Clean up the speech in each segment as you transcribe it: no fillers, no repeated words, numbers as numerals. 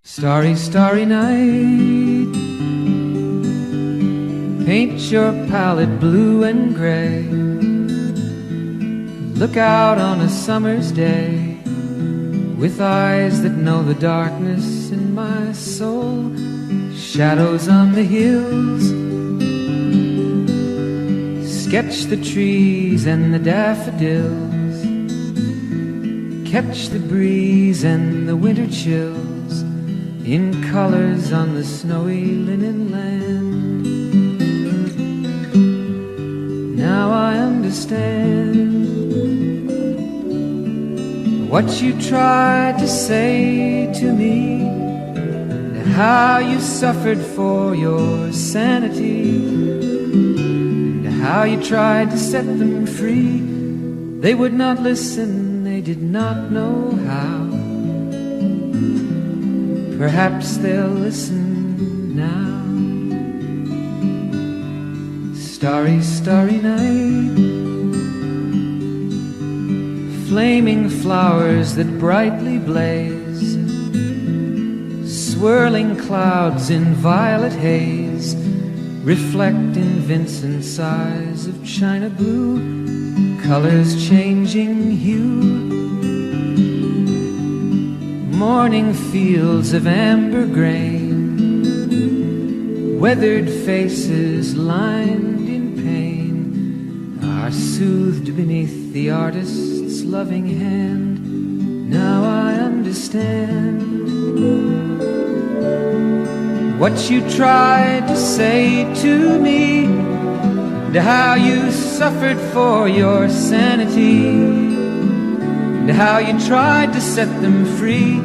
Starry, starry night, paint your palette blue and gray. Look out on a summer's day with eyes that know the darkness in my soul. Shadows on the hills, sketch the trees and the daffodils, catch the breeze and the winter chills in colors on the snowy linen land. Now I understand what you tried to say to me, and how you suffered for your sanity, and how you tried to set them free. They would not listen, they did not know how. Perhaps they'll listen now. Starry, starry night, flaming flowers that brightly blaze, swirling clouds in violet haze, reflect in Vincent's eyes of china blue, colors changing hue. Morning fields of amber grain, weathered faces lined in pain, are soothed beneath the artist's loving hand. Now I understand what you tried to say to me, and how you suffered for your sanity, and how you tried to set them free.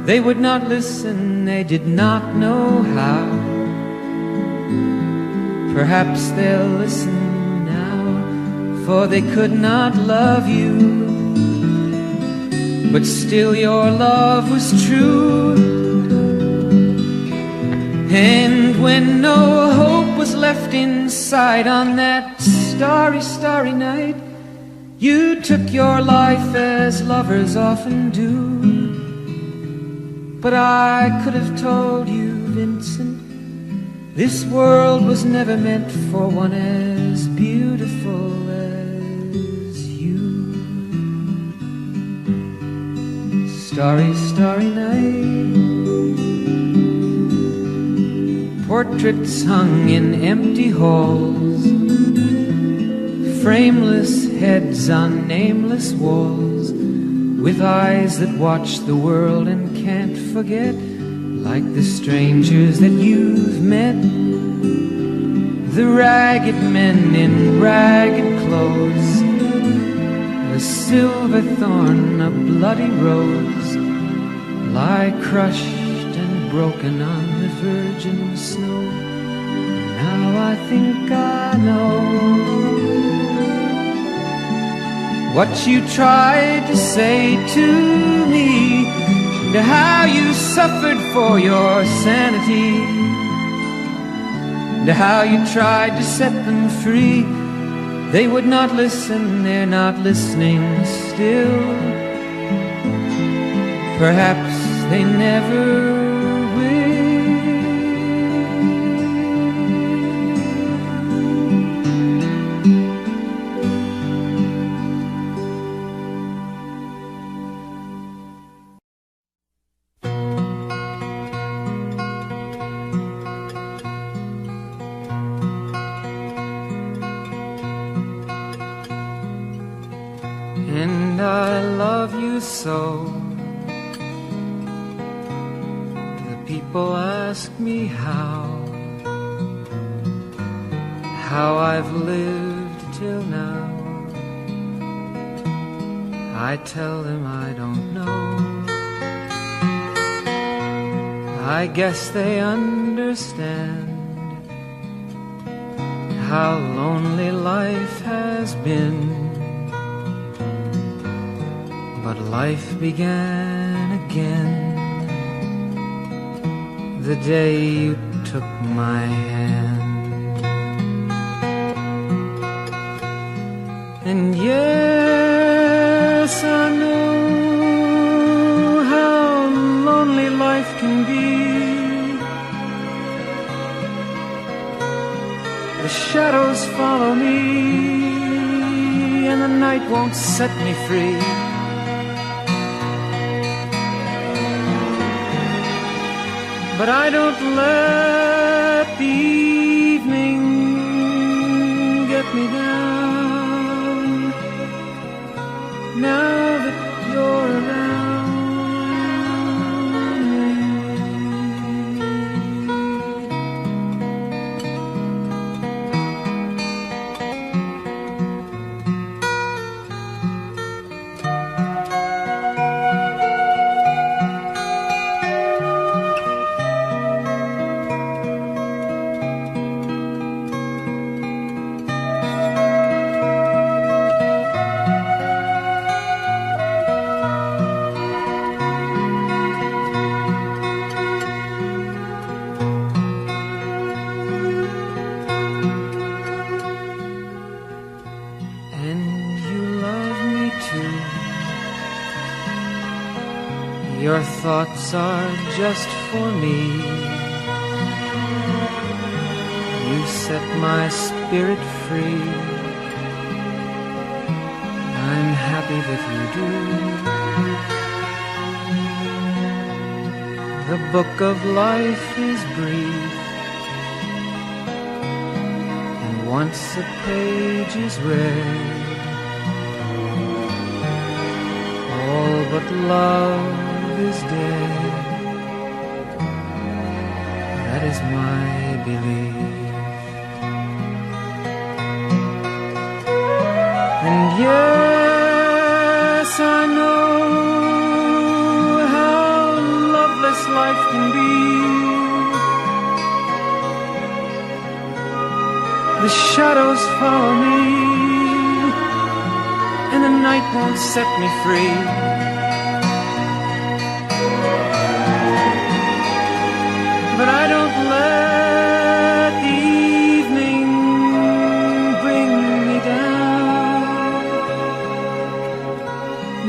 They would not listen, they did not know how. Perhaps they'll listen now, for they could not love you, but still your love was true. And when no hope was left inside on that starry, starry night, you took your life as lovers often do. But I could have told you, Vincent, this world was never meant for one as beautiful as you. Starry, starry night, portraits hung in empty halls, frameless heads on nameless walls, with eyes that watch the world and can't forget, like the strangers that you've met, the ragged men in ragged clothes, a silver thorn, a bloody rose, lie crushed and broken on the virgin snow. Now I think I know what you tried to say to me, and how you suffered for your sanity, and how you tried to set them free. They would not listen, they're not listening still. Perhaps they never so. The people ask me how I've lived till now. I tell them I don't know. I guess they understand how lonely life has been. But life began again the day you took my hand. And yes, I know how lonely life life can be. The shadows follow me, and the night won't set me free. But I don't let the evening get me down. Now that you're around. Your thoughts are just for me. You set my spirit free. I'm happy that you do. The book of life is brief, and once a page is read, all but love is dead. That is my belief. And yes, I know how loveless life can be. The shadows follow me, and the night won't set me free. But I don't let the evening bring me down.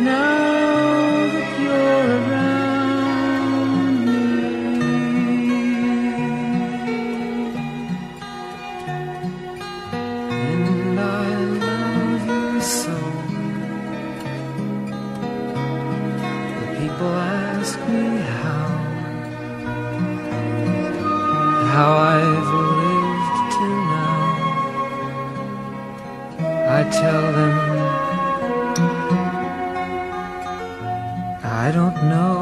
Now that you're around me, and I love you so. The people ask me how I've lived till now. I tell them I don't know.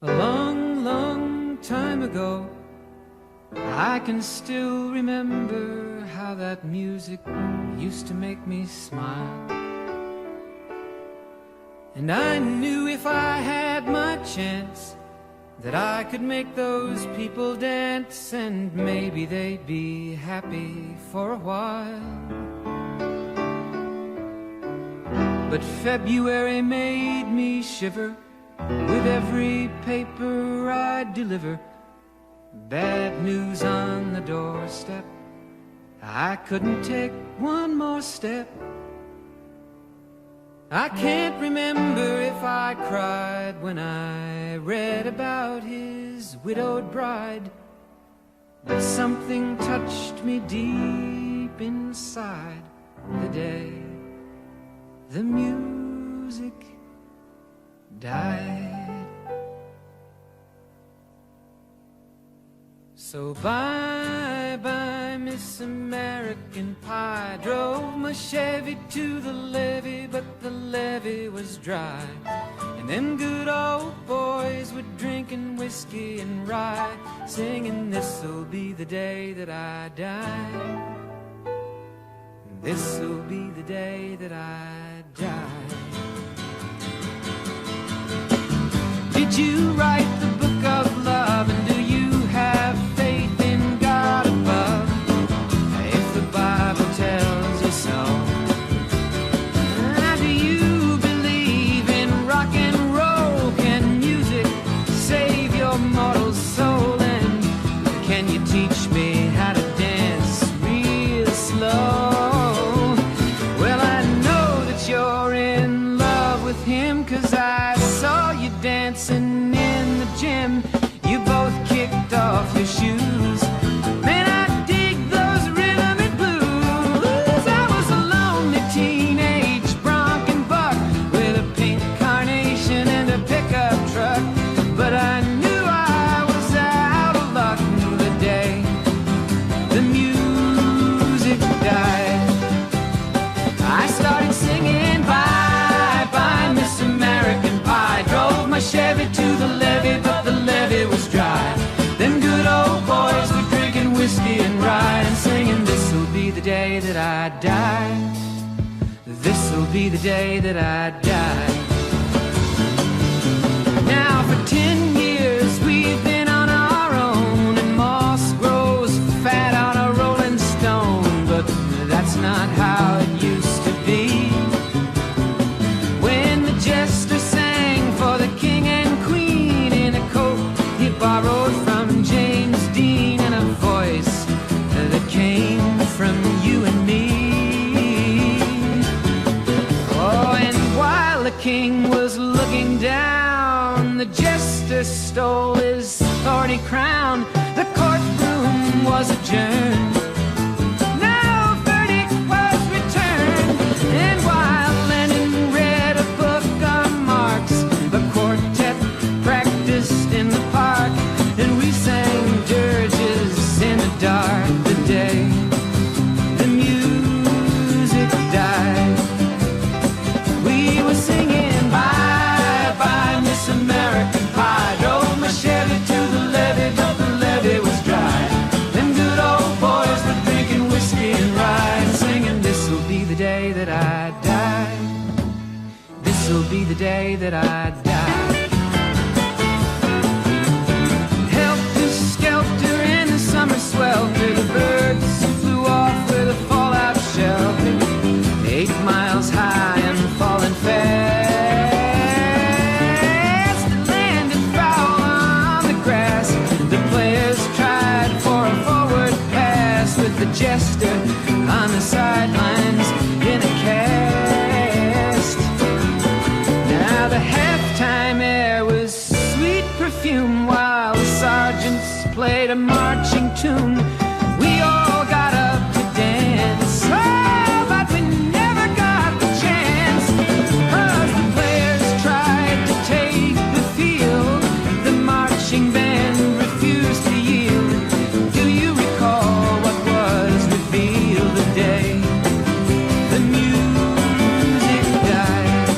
A long, long time ago, I can still remember how that music used to make me smile. And I knew if I had my chance that I could make those people dance, and maybe they'd be happy for a while. But February made me shiver with every paper I deliver. Bad news on the doorstep, I couldn't take one more step. I can't remember if I cried when I read about his widowed bride, but something touched me deep inside the day the music died. So bye-bye, Miss American Pie. Drove my Chevy to the levee, but the levee was dry. And them good old boys were drinking whiskey and rye, singing, this'll be the day that I die. This'll be the day that I die. Did you write the book of love, and do you have faith in God above? If the the day that I die. This'll be the day that I die. Now for 10 years we've been on our own, and moss grows fat on a rolling stone. But that's not how it used to be. When the jester sang for the king and queen in a coat he borrowed from James Dean, and a voice that came from you and me. Oh, and while the king was looking down, the jester stole his thorny crown. The courtroom was adjourned. No verdict was returned. And while Lenin read a book on Marx, the quartet practiced in the park, and we sang dirges in the dark. The day the music died, we were singing bye bye Miss American Pie. Drove my Chevy to the levee, but the levee was dry. Them good old boys were drinking whiskey and rye, and singing this'll be the day that I die. This'll be the day that I die. Helter-skelter in the summer swelter, the birds flew off with a fallout shelter. 8 miles high and falling fast, it landed foul on the grass. The players tried for a forward pass, with the jester on the sidelines in a cast. Now the halftime air was sweet perfume, while the sergeants played a marching tune. We all got up to dance, oh, but we never got the chance, 'cause the players tried to take the field. The marching band refused to yield. Do you recall what was revealed the day the music died?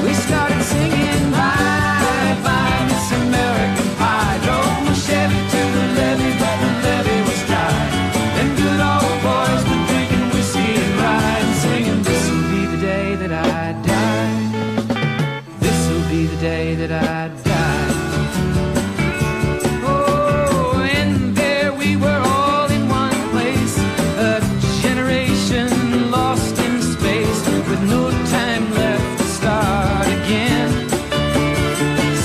We started singing bye bye Miss American Pie. Drove my Chevy to the levee, but the levee was dry. Them good old boys were drinking whiskey and rye, and singing this'll be the day that I die. This'll be the day that I die. Oh, and there we were all in one place, a generation lost in space, with no time left to start again.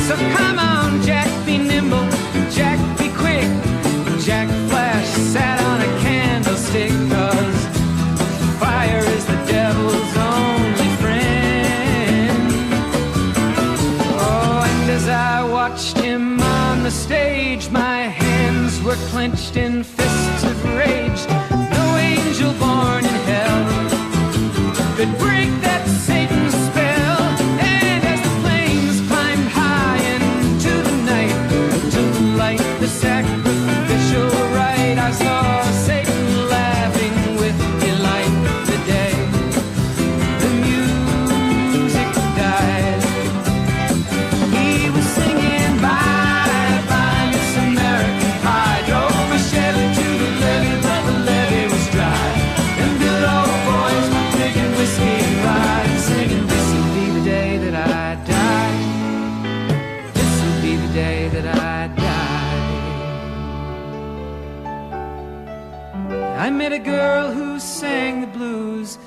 So come on, Jack, be nimble, Jack, be quick. Jack Flash sat on a candlestick, 'cause fire is the devil's only friend. Oh, and as I watched him on the stage, my hands were clenched in fists of rage. No angel born in hell could break that Satan's spell. And as the flames climbed high into the night to light the sacrificial rite, I saw Satan laughing with delight. The day the music died, he was singing bye bye Miss American Pie. Drove my Chevy to the levee, but the levee was dry. Them good old boys were drinking whiskey and rye, and singing this'll be the day that I die. This'll be the day that I die. I met a girl who sang the blues,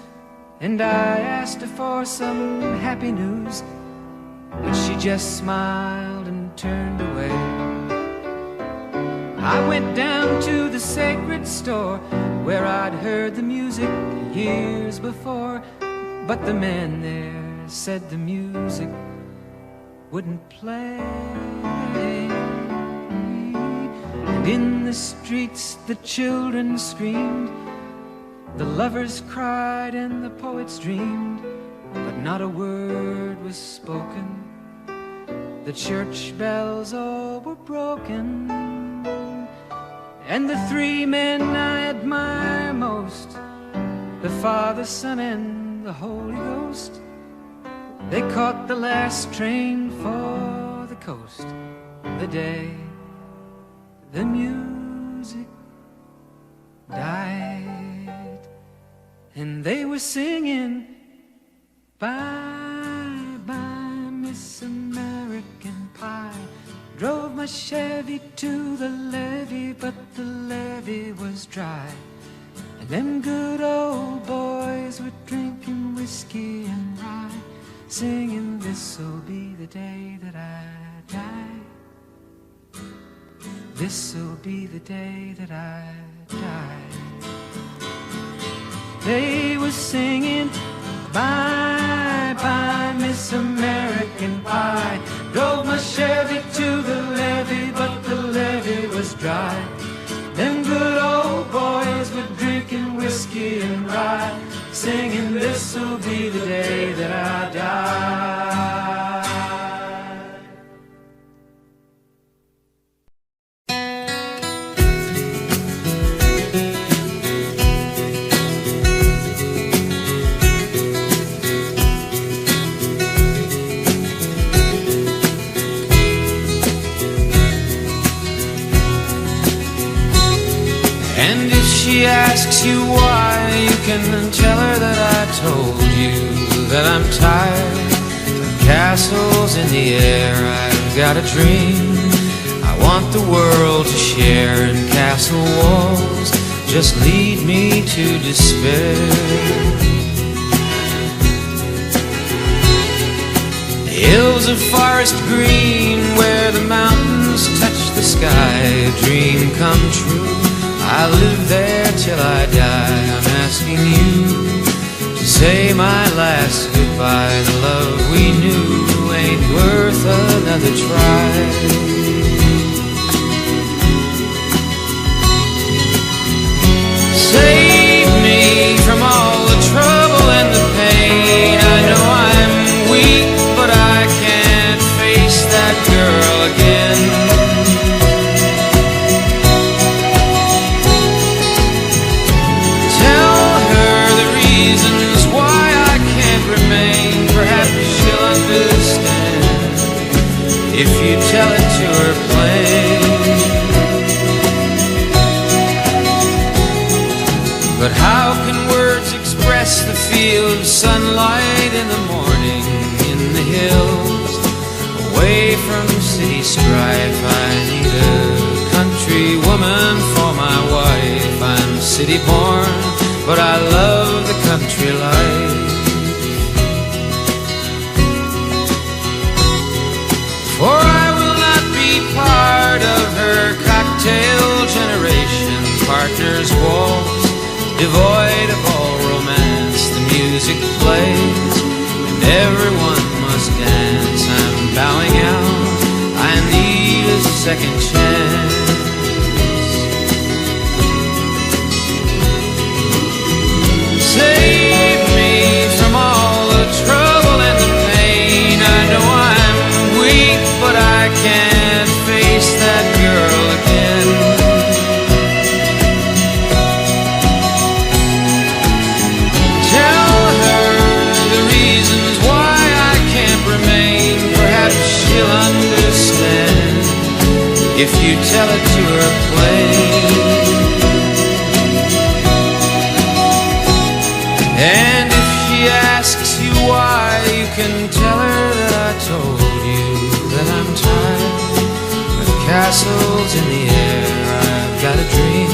and I asked her for some happy news, but she just smiled and turned away. I went down to the sacred store where I'd heard the music years before, but the man there said the music wouldn't play. And in the streets the children screamed, the lovers cried and the poets dreamed, but not a word was spoken. The church bells all were broken, and the 3 men I admire most, the Father, Son, and the Holy Ghost, they caught the last train for the coast. The day the music died. and they were singing, bye, bye, Miss American Pie. Drove my Chevy to the levee, but the levee was dry. And them good old boys were drinking whiskey and rye, singing, this'll be the day that I die. This'll be the day that I die. They were singing, bye, bye, Miss American Pie. Drove my Chevy to the levee, but the levee was dry. Them good old boys were drinking whiskey and rye, singing, this'll be the day that I die. She asks you why, you can tell her that I told you that I'm tired of castles in the air. I've got a dream I want the world to share, and castle walls just lead me to despair. The hills of forest green where the mountains touch the sky, a dream come true. I live there till I die. I'm asking you to say my last goodbye. The love we knew ain't worth another try. Save me from all the trouble and the pain. I know I'm weak, but I can't face that girl again. If you tell it to her plain. But how can words express the feel of sunlight in the morning in the hills, away from city strife? I need a country woman for my wife. I'm city born, but I love the country life. For I will not be part of her cocktail generation. Partners waltz, devoid of all romance. The music plays, and everyone must dance. I'm bowing out, I need a second chance. Save me from all the trouble and the pain. I know I'm weak, but I can't face that girl again. Tell her the reasons why I can't remain. Perhaps she'll understand if you tell it to her plain. And if she asks you why, you can tell her that I told you that I'm tired of castles in the air. I've got a dream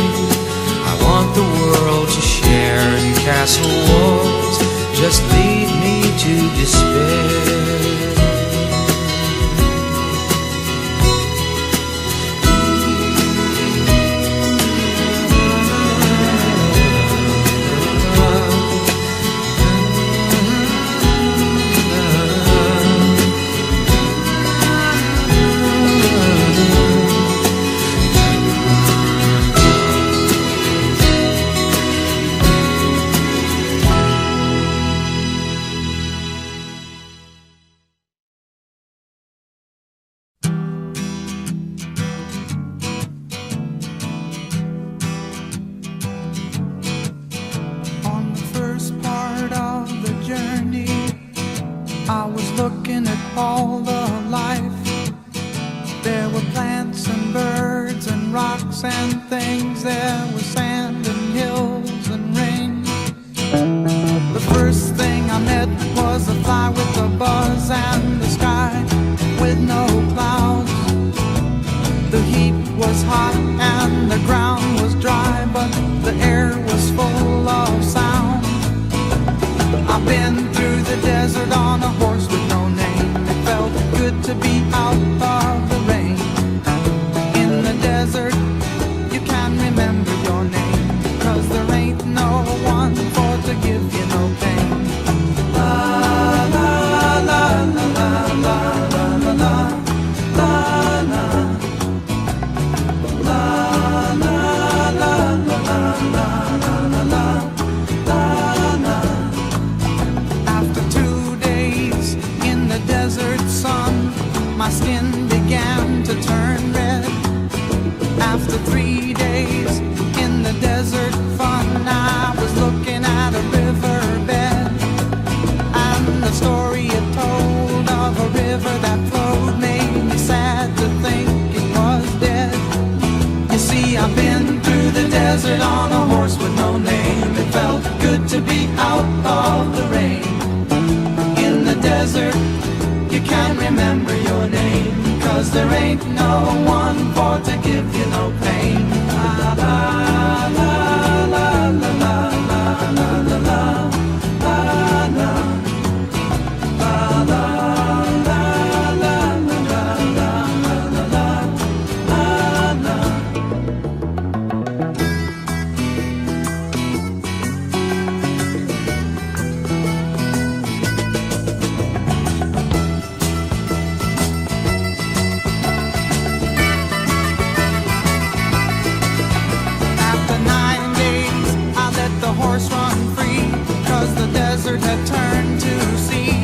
I want the world to share, and castle walls just lead me to despair. ain't no one for to give you no pain. La la la la la la la la la la la la la la la la. After 2 days in the desert sun, my skin began to turn red. After 3 days in the desert fun, I was looking at a riverbed, and the story it told of a river that flowed made me sad to think it was dead. You see, I've been through the desert on a horse with no name. It felt good to be out of the rain. In the desert, you can't remember your name, 'cause there ain't no one for to give you no pain. La la la la la la la la la la la la la la la la la la. Horse run free, 'cause the desert had turned to sea.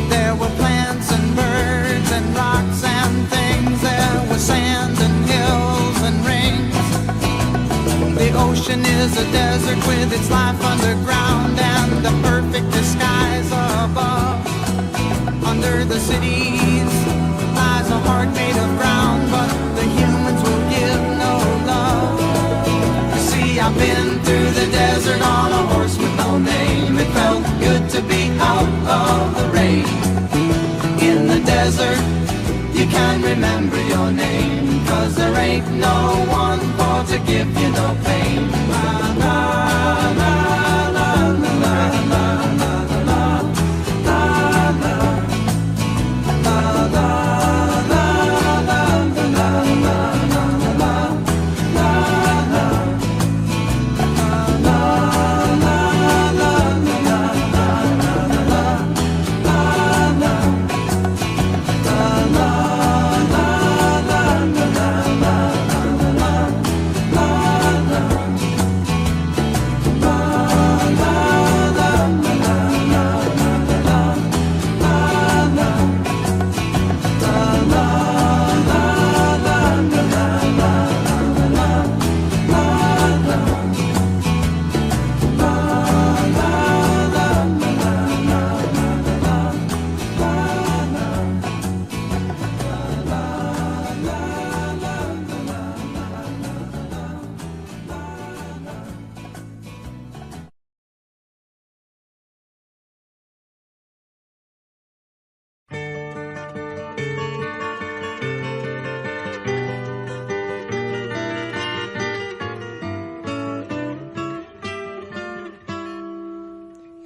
There were plants and birds and rocks and things. There was sand and hills and rings. The ocean is a desert with its life underground and the perfect disguise above. Under the cities lies a heart made of ground, but the humans will give no love. I've been through the desert on a horse with no name. It felt good to be out of the rain. In the desert, you can't remember your name, 'cause there ain't no one for to give you no pain. La la la la la la la la la la la la la.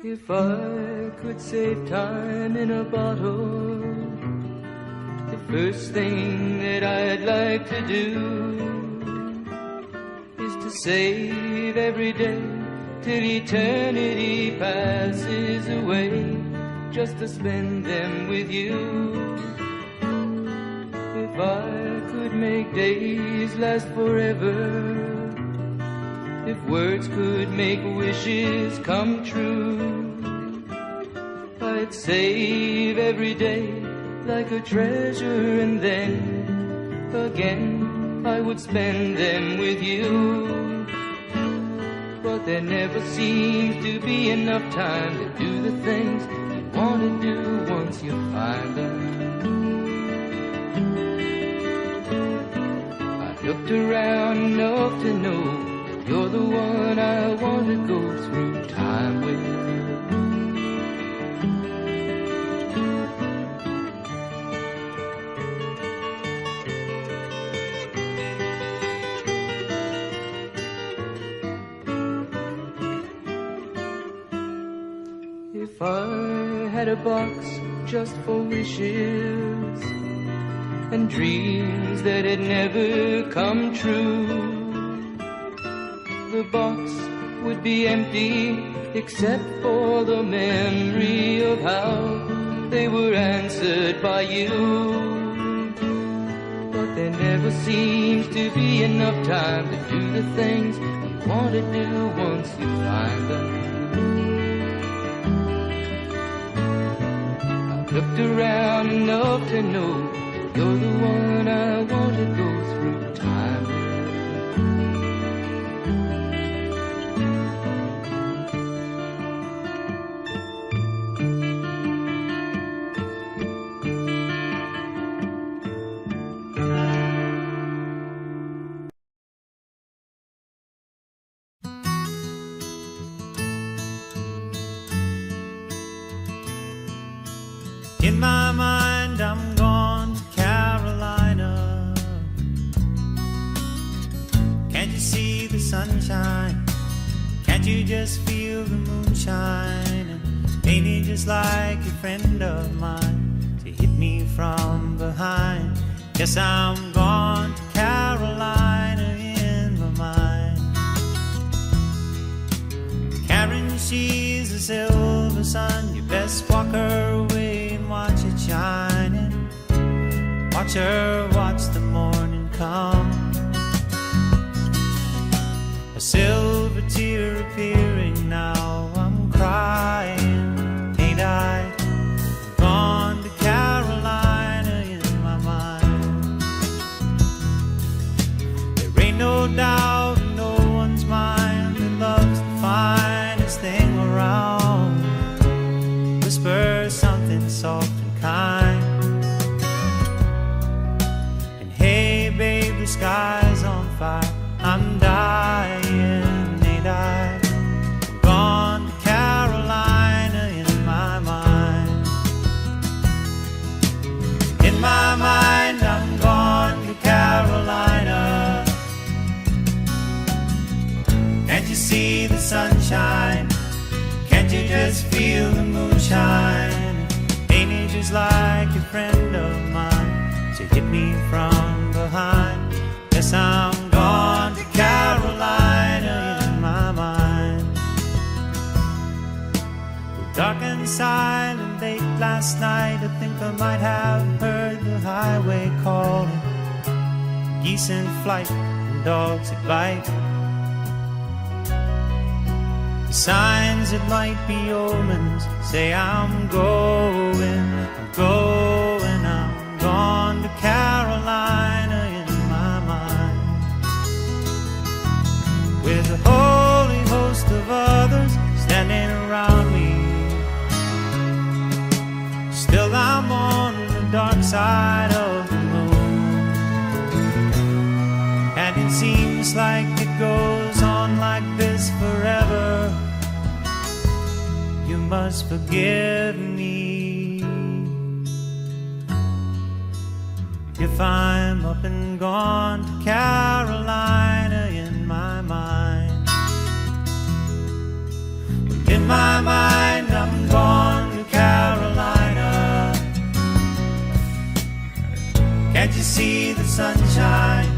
If I could save time in a bottle, the first thing that I'd like to do is to save every day till eternity passes away, just to spend them with you. If I could make days last forever, if words could make wishes come true, I'd save every day like a treasure, and then again I would spend them with you. But there never seems to be enough time to do the things you want to do once you find them. I looked around enough to know you're the one I want to go through time with. If I had a box just for wishes and dreams that had never come true, the box would be empty except for the memory of how they were answered by you. But there never seems to be enough time to do the things you want to do once you find them. I've looked around enough to know you're the one I want to go through time with. In my mind, I'm gone to Carolina. Can't you see the sunshine? Can't you just feel the moonshine? And ain't it just like a friend of mine to hit me from behind? Yes, I'm gone to Carolina in my mind. Karen, she's a silver sun. You best walk her away and watch it shining. Watch her watch the morning come. A silver tear appearing now. I'm crying, ain't I? I'm gone to Carolina in my mind. There ain't no doubt in no one's mind that love's the finest thing around. Whisper something soft and kind. And hey babe, the sky's on fire. I'm dying, ain't I? I'm gone to Carolina in my mind. In my mind, I'm gone to Carolina. Can't you see the sunshine? Can't you just feel the moonshine? Ain't it just like a friend of mine to hit me from behind? Yes, I'm gone to Carolina in my mind. Dark and silent late last night, I think I might have heard the highway calling. Geese in flight and dogs that bite. The signs that might be omens say I'm going, I'm gone to Carolina in my mind. With a holy host of others standing around me, still I'm on the dark side of the moon. And it seems like it goes on like this forever. You must forgive me if I'm up and gone to Carolina in my mind. In my mind, I'm gone to Carolina. Can't you see the sunshine?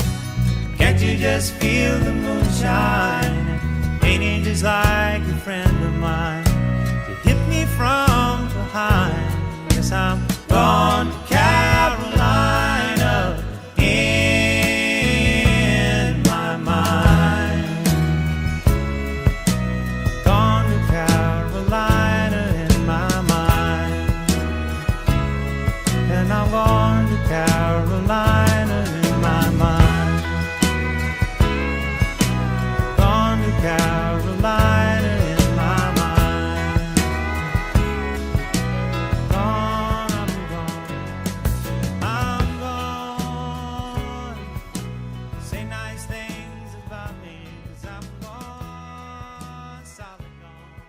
Can't you just feel the moonshine? Ain't it just like a friend of mine to hit me from behind? Yes, I'm gone to Carolina in my mind. Gone to Carolina in my mind. And I'm gone to Carolina in my mind. Gone to Carolina in my mind. Gone, I'm gone. Say nice things about me, 'cause I'm gone, solid gone.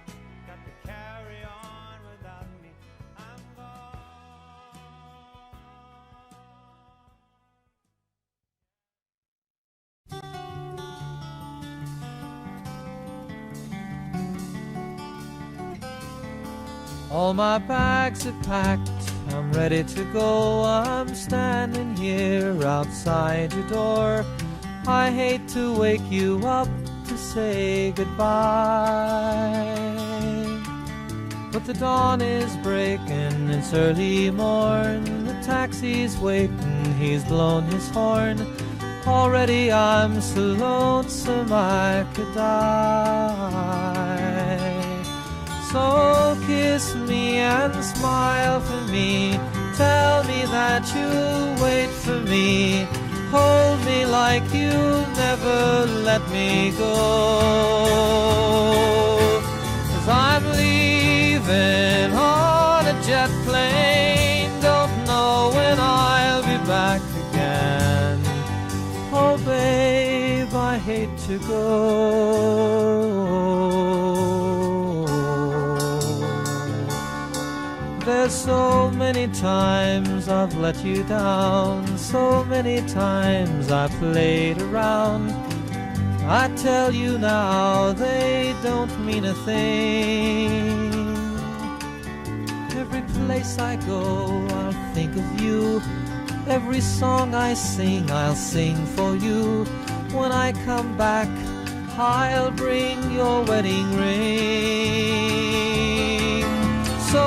Got to carry on without me. I'm gone. All my bags are packed, I'm ready to go. I'm standing here outside your door. I hate to wake you up to say goodbye. But the dawn is breaking, it's early morn. The taxi's waiting, he's blown his horn. Already I'm so lonesome I could die. So kiss me and smile for me. Tell me that you'll wait for me. Hold me like you'll never let me go. 'Cause I'm leaving on a jet plane. Don't know when I'll be back again. Oh babe, I hate to go. There's so many times I've let you down, so many times I played around. I tell you now, they don't mean a thing. Every place I go, I'll think of you. Every song I sing, I'll sing for you. When I come back, I'll bring your wedding ring. So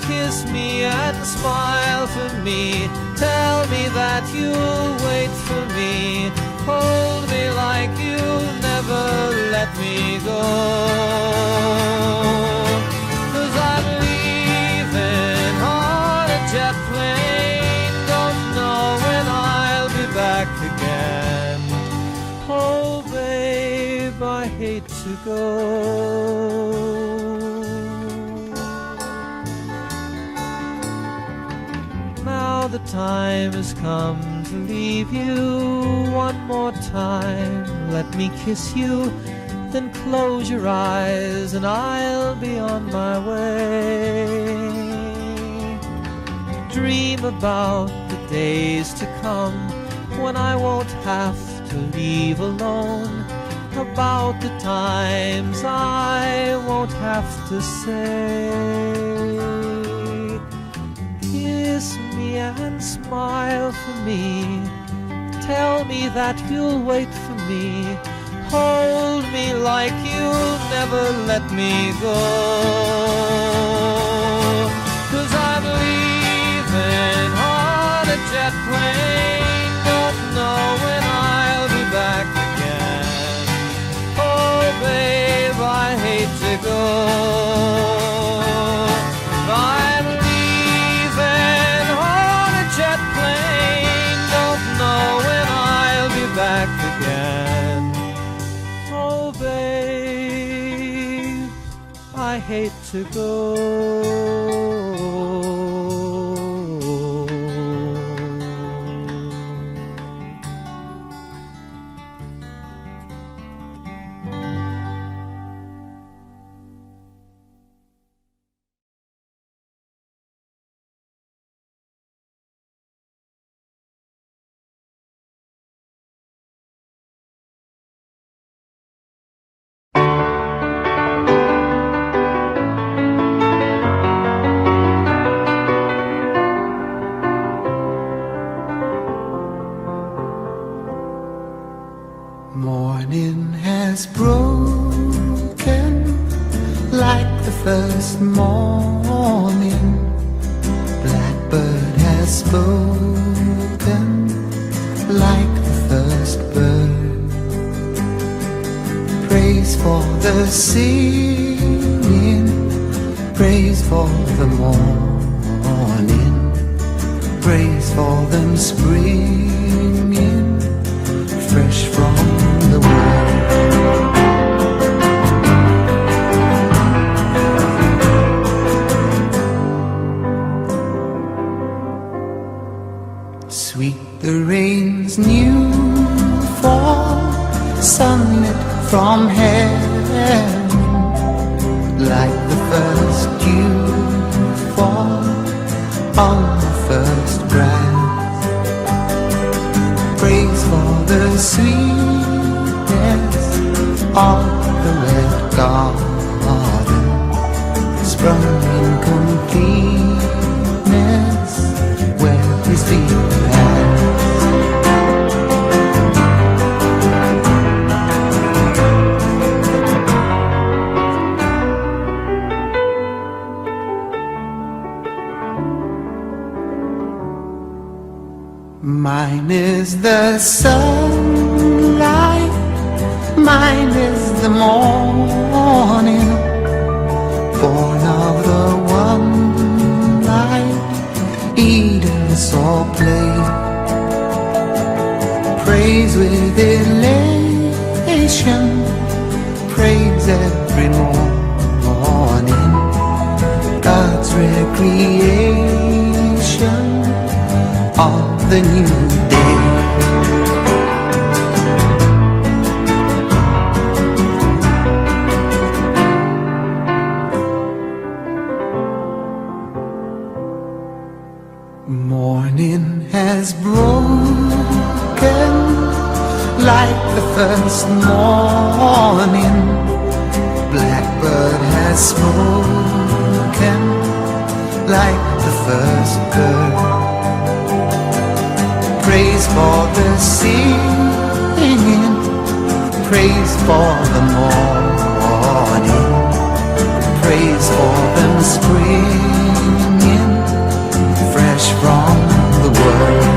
kiss me and smile for me. Tell me that you'll wait for me. Hold me like you'll never let me go. 'Cause I'm leaving on a jet plane. Don't know when I'll be back again. Oh babe, I hate to go. Now the time has come to leave you. One more time, let me kiss you. Then close your eyes and I'll be on my way. Dream about the days to come when I won't have to leave alone. About the times I won't have to say. Kiss me and smile for me. Tell me that you'll wait for me. Hold me like you'll never let me go. 'Cause I'm leaving on a jet plane. Don't know when I'll be back again. Oh babe, I hate to go. I'm leaving on a jet plane. Don't know when I'll be back again. Oh babe, I hate to go. Morning has broken like the first morning. Blackbird has spoken like the first bird. Praise for the singing, praise for the morning, praise for them springing fresh from the world. Sweet the rain's new fall, sunlit from heaven, like the first dew fall on the first grass. Praise for the sweetness of the red garden, sprung in completeness where his feet passed. Mine is the sunlight, mine is the morning, born of the one light, Eden's all play. Praise with elation, praise every morning, God's recreation of the new day. Morning has broken like the first morning, blackbird has spoken like the first bird. Praise for the singing, praise for the morning, praise for them springing fresh from the world.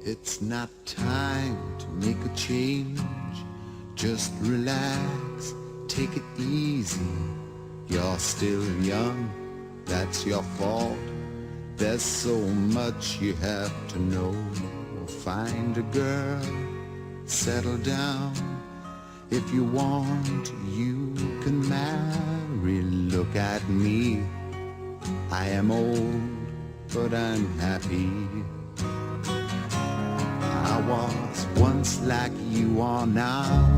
It's not time to make a change. Just relax, take it easy. You're still young, that's your fault. There's so much you have to know. Find a girl, settle down. If you want, you can marry. Look at me, I am old, but I'm happy. I was once like you are now,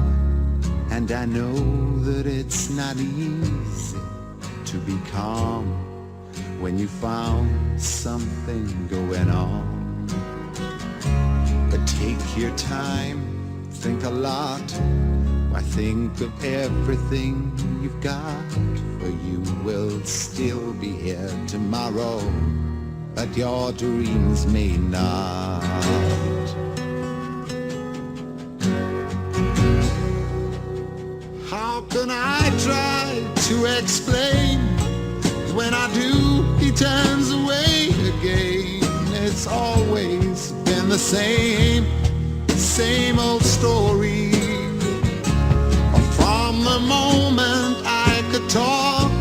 and I know that it's not easy to be calm when you found something going on. But take your time, think a lot. Why, think of everything you've got, for you will still be here tomorrow, but your dreams may not. How can I try to explain? When I do, he turns away again. It's always been the same old story. From the moment I could talk,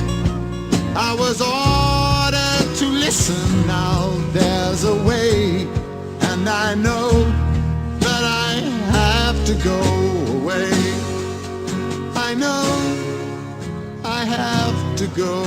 I was ordered to listen. Now there's a way, and I know that I have to go away. I know I have to go.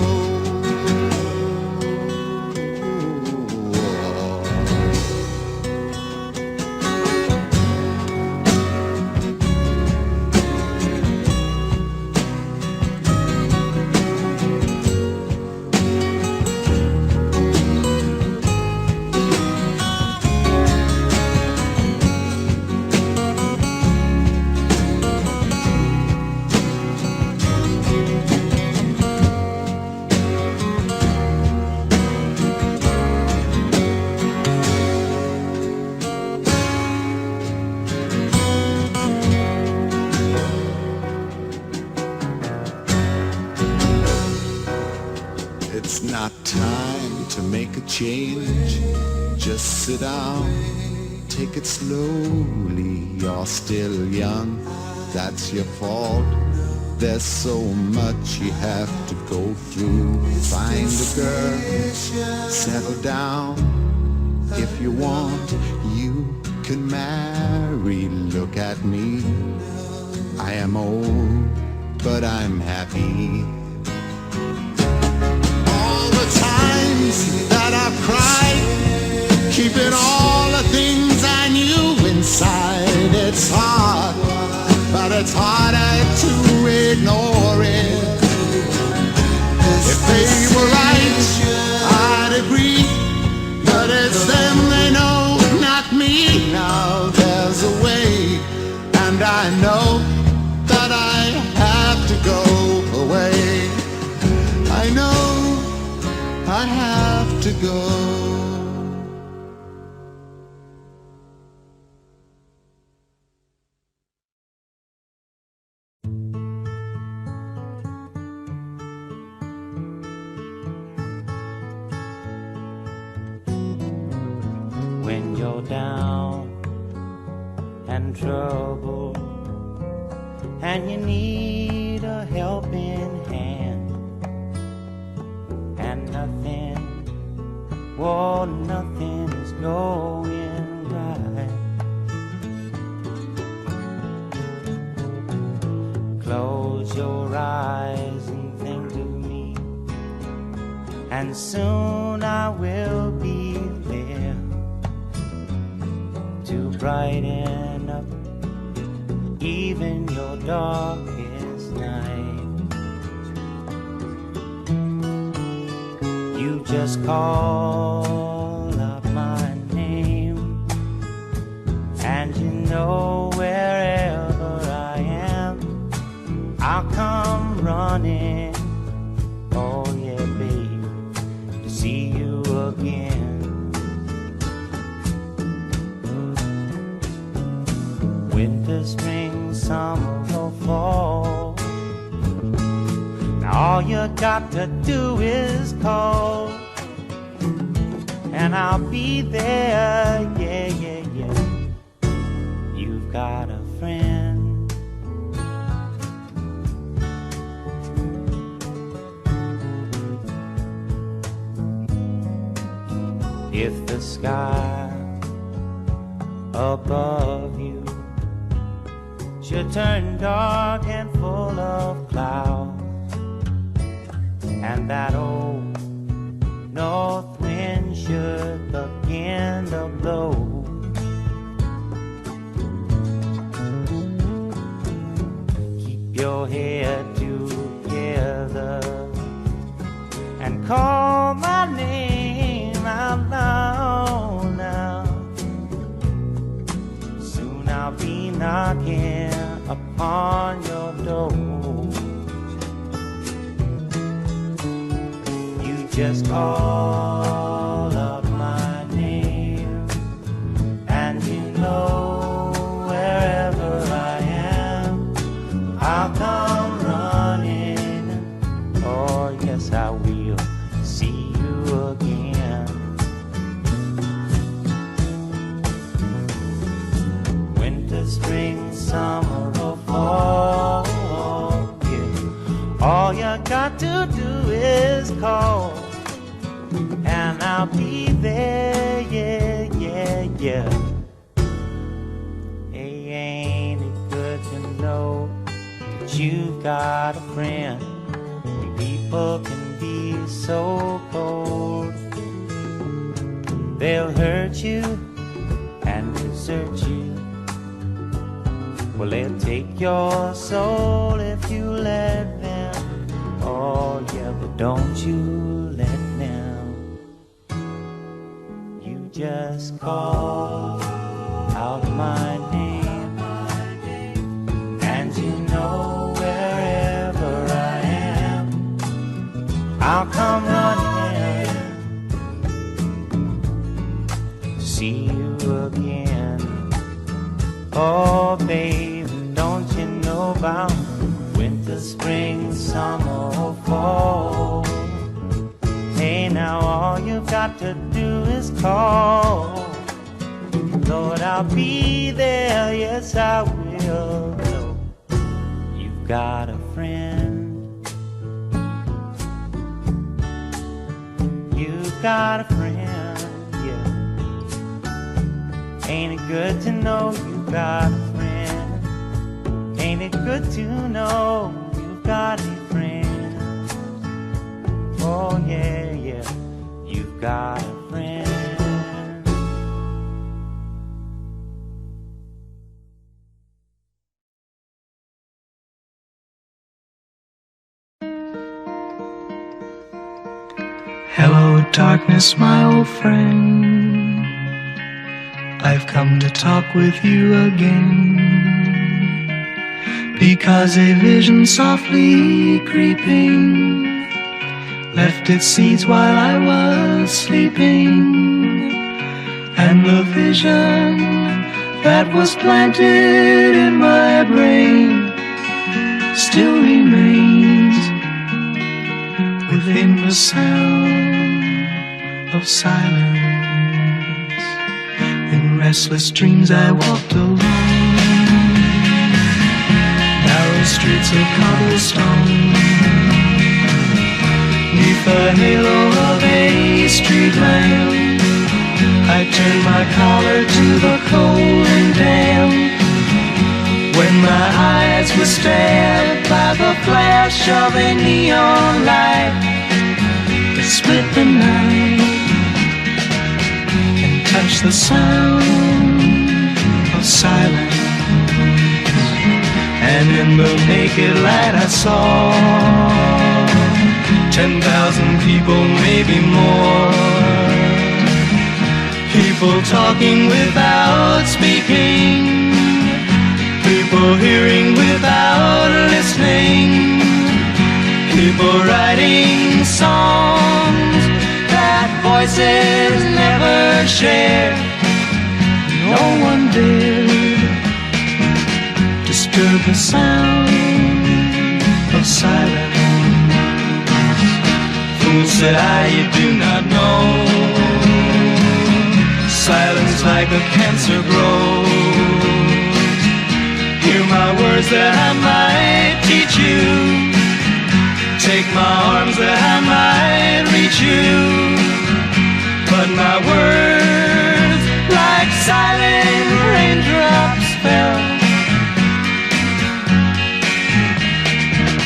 It's not time to make a change. Just sit down, take it slowly. You're still young, that's your fault. There's so much you have to go through. Find a girl, settle down. If you want, you can marry. Look at me, I am old, but I'm happy. Times that I've cried, keeping all the things I knew inside. It's hard, but it's harder to ignore it. If they were go. When you're down and troubled and you need a helping hand, and nothing, oh, nothing is going right. Close your eyes and think of me, and soon I will be there to brighten up even your darkest night. You just call out my name, and you know wherever I am, I'll come running, oh yeah babe, to see you again. Winter, spring, summer, or fall, now all you got to do is call, and I'll be there, yeah, yeah, yeah. You've got a friend. If the sky above you should turn dark and full of clouds, and that old north wind should begin to blow, keep your head together and call my name out loud now. Soon I'll be knocking upon your door. You just call out my name, and you know wherever I am, I'll come running. Oh yes, I will see you again. Winter, spring, summer, or fall, yeah. All you got to do is call, and I'll be there, yeah, yeah, yeah. Hey, ain't it good to know that you've got a friend? People can be so cold, they'll hurt you and desert you. Well, they'll take your soul if you let them. Oh yeah, but don't you let them. You just call out my name, and you know wherever I am, I'll come running to see you again. Oh baby, don't you know about winter, spring, summer, or fall? Hey, now all you've got to do is call. Lord, I'll be there, yes I will. No, you've got a friend. You've got a friend, yeah. Ain't it good to know you've got a friend? Ain't it good to know you've got a friend? Oh yeah, yeah, you've got a friend. Hello, darkness, my old friend. I've come to talk with you again, because a vision softly creeping left its seeds while I was sleeping, and the vision that was planted in my brain still remains within the sound of silence. In restless dreams I walked alone, narrow streets of cobblestone, neath the halo of a street lamp. I turned my collar to the cold and damp, when my eyes were stabbed by the flash of a neon light that split the night and touched the sound of silence. And in the naked light I saw 10,000 people, maybe more, people talking without speaking, people hearing without listening, people writing songs that voices never share. No one dared disturb the sound of silence. Fool, said I, you do not know, silence like a cancer grows. Hear my words that I might teach you, take my arms that I might reach you, but my words like silent raindrops fell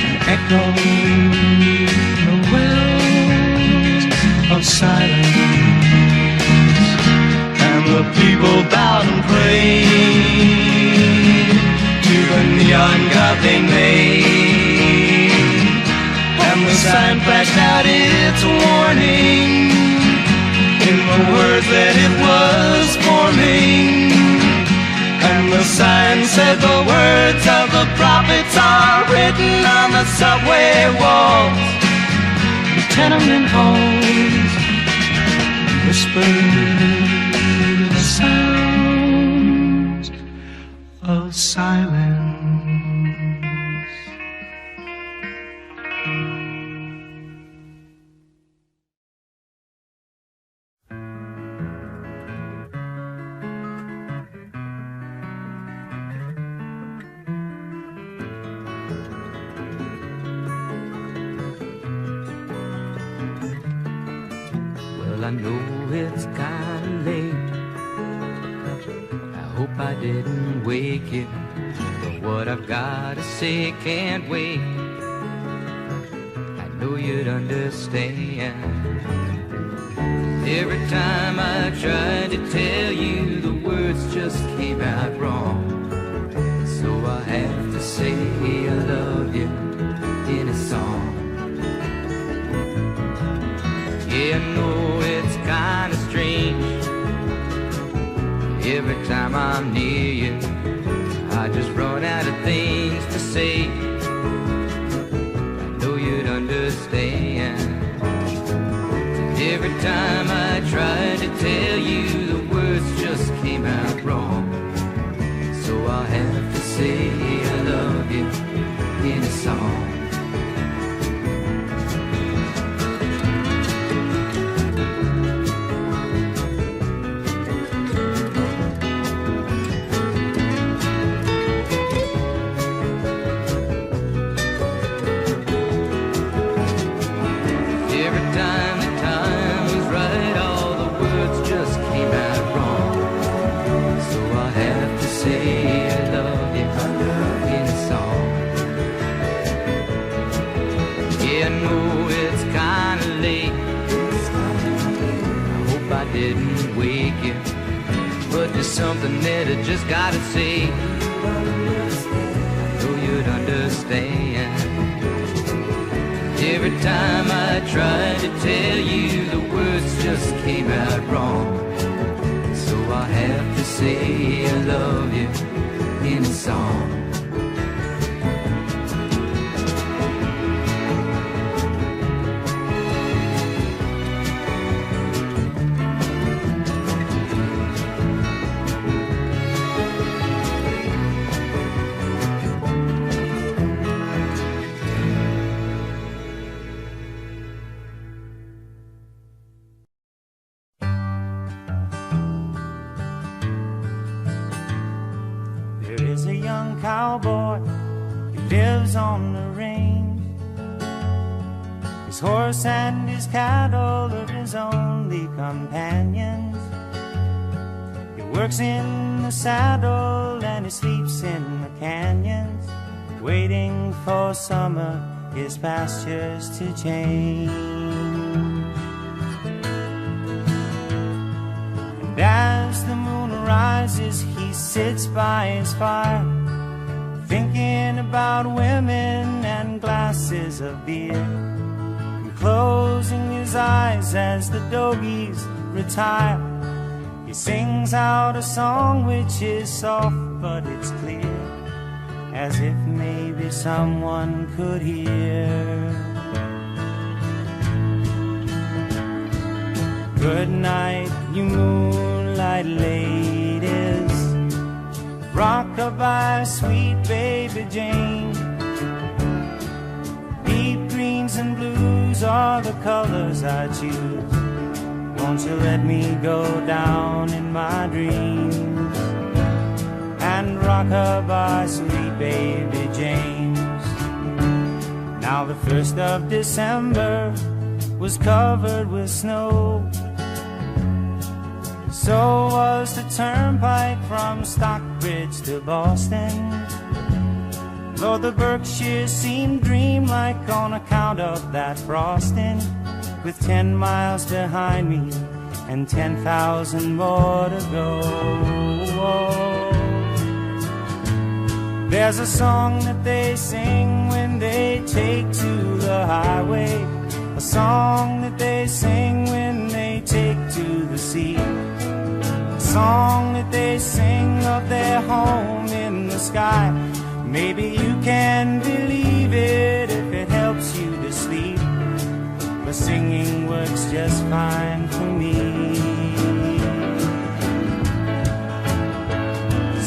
and echoed the wells of silence. And the people bowed and prayed to the neon god they made, and the sign flashed out its warning in the words that it was forming. And the sign said the words of the prophets are written on the subway walls, the tenement halls, whispered the sounds of silence. Well, I know it's kinda late, I hope I didn't wake you, but what I've gotta say can't wait. I know you'd understand. Every time I tried to tell you, the words just came out wrong. So I have to say I love you in a song. Yeah, I know it's kinda strange, every time I'm near you, I just run out of things to say. I know you'd understand. Every time I tried to tell you, the words just came out wrong. So I'll have to say I love you in a song. Didn't wake you, but there's something that I just gotta say. I know you'd understand. Every time I tried to tell you, the words just came out wrong. So I have to say I love you in a song. cowboy, he lives on the range. His horse and his cattle are his only companions. He works in the saddle and he sleeps in the canyons, waiting for summer, his pastures to change. And as the moon rises, he sits by his fire, thinking about women and glasses of beer, and closing his eyes as the dogies retire. He sings out a song which is soft but it's clear, as if maybe someone could hear. Good night, you moonlight ladies, rock-a-bye, sweet baby Jane. Deep greens and blues are the colors I choose. Won't you let me go down in my dreams and rock-a-bye, sweet baby James. Now the 1st of December was covered with snow, so was the turnpike from Stockbridge to Boston. Though the Berkshires seemed dreamlike on account of that frosting, with 10 miles behind me and 10,000 more to go. There's a song that they sing when they take to the highway, a song that they sing when they take to the sea, a song that they sing of their home in the sky. Maybe you can believe it if it helps you to sleep, but singing works just fine for me.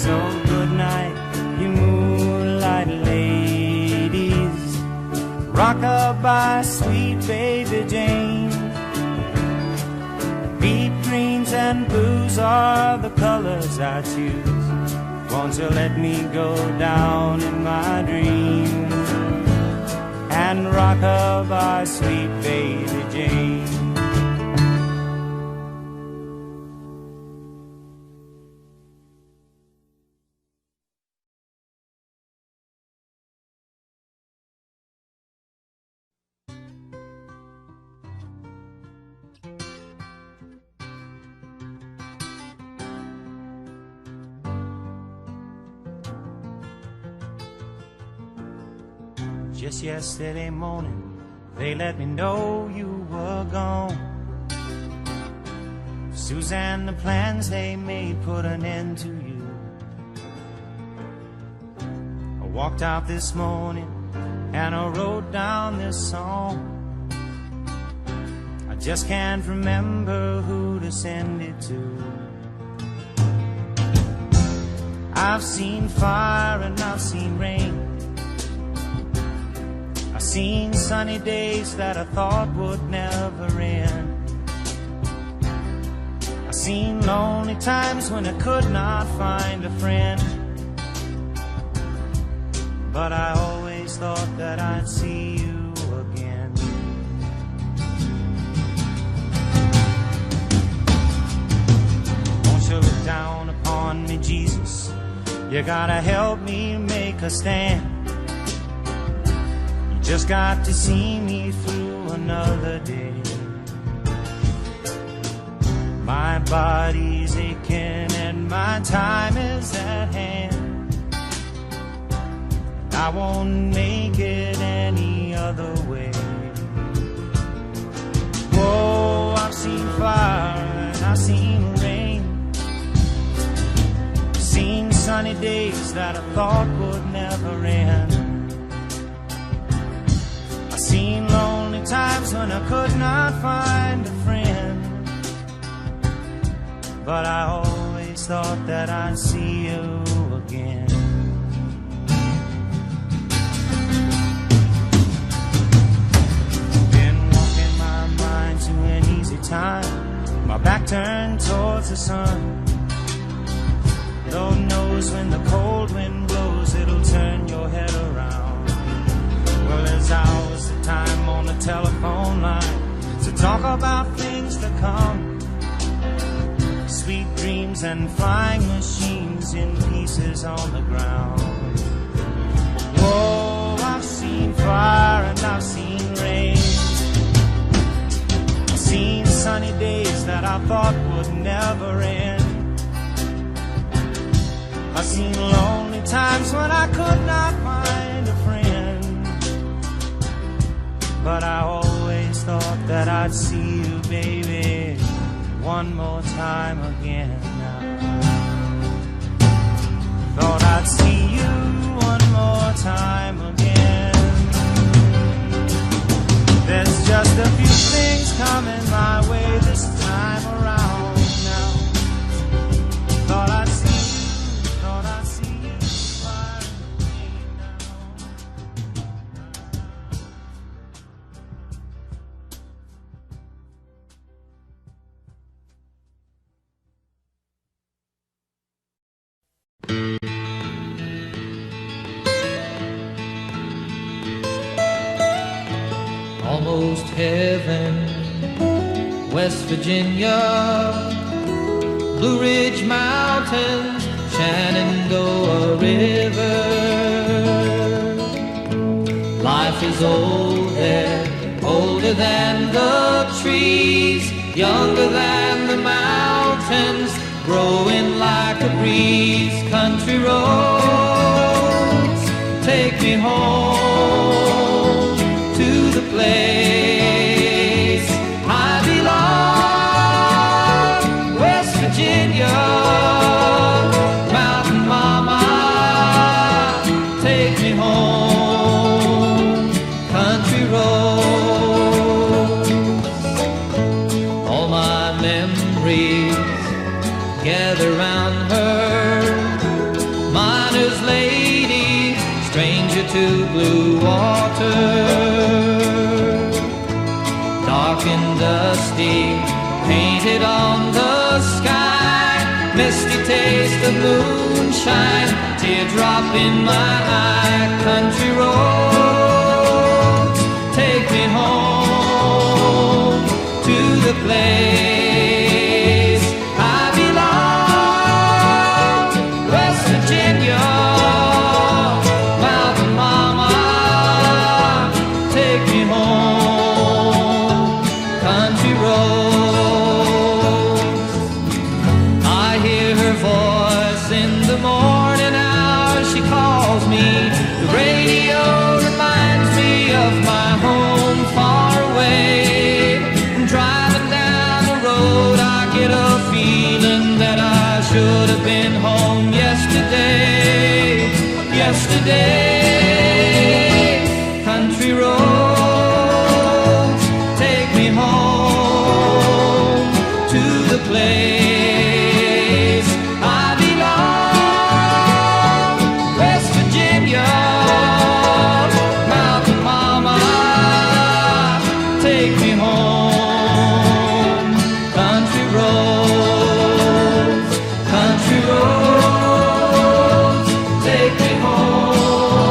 So good night, you moonlight ladies, rock-a-bye, sweet baby Jane. Deep greens and blues are the colors I choose. Won't you let me go down in my dreams and rock-a-bye, sweet baby Jane. Just yesterday morning, they let me know you were gone. Suzanne, the plans they made put an end to you. I walked out this morning and I wrote down this song. I just can't remember who to send it to. I've seen fire and I've seen rain, seen sunny days that I thought would never end. I seen lonely times when I could not find a friend, but I always thought that I'd see you again. Won't you look down upon me, Jesus? You gotta help me make a stand. Just got to see me through another day. My body's aching and my time is at hand. I won't make it any other way. Whoa, I've seen fire and I've seen rain, seen sunny days that I thought would never end. Seen lonely times when I could not find a friend, but I always thought that I'd see you again. Been walking my mind to an easy time, my back turned towards the sun. Lord knows when the cold wind blows, it'll turn talk about things to come, sweet dreams and flying machines in pieces on the ground. Whoa, I've seen fire and I've seen rain. I've seen sunny days that I thought would never end. I've seen lonely times when I could not find a friend. But I always thought that I'd see you, baby, one more time again now. Thought I'd see you one more time again. There's just a few things coming my way this time around now. Thought I'd see you finally now. Almost heaven, West Virginia, Blue Ridge Mountains, Shenandoah River. Life is old there, older than the trees, younger than the mountains, growing like a breeze. Country roads, take me home to the place I belong, West Virginia, Mountain Mama, take me home, country roads. All my memories gather round her, miner's lady, stranger to blue water. Dark and dusty, painted on the sky, misty taste of moonshine, teardrop in my eye. Country roads, take me home to the place I belong, West Virginia, Mountain Mama, take me home, country roads. I hear her voice in the morning hours, she calls me. The radio reminds me of my home far away. Driving down the road, I get a feeling that I should have been home yesterday, yesterday. Country roads, take me home to the place I belong, West Virginia, Mountain Mama, take me home, country roads, take me home.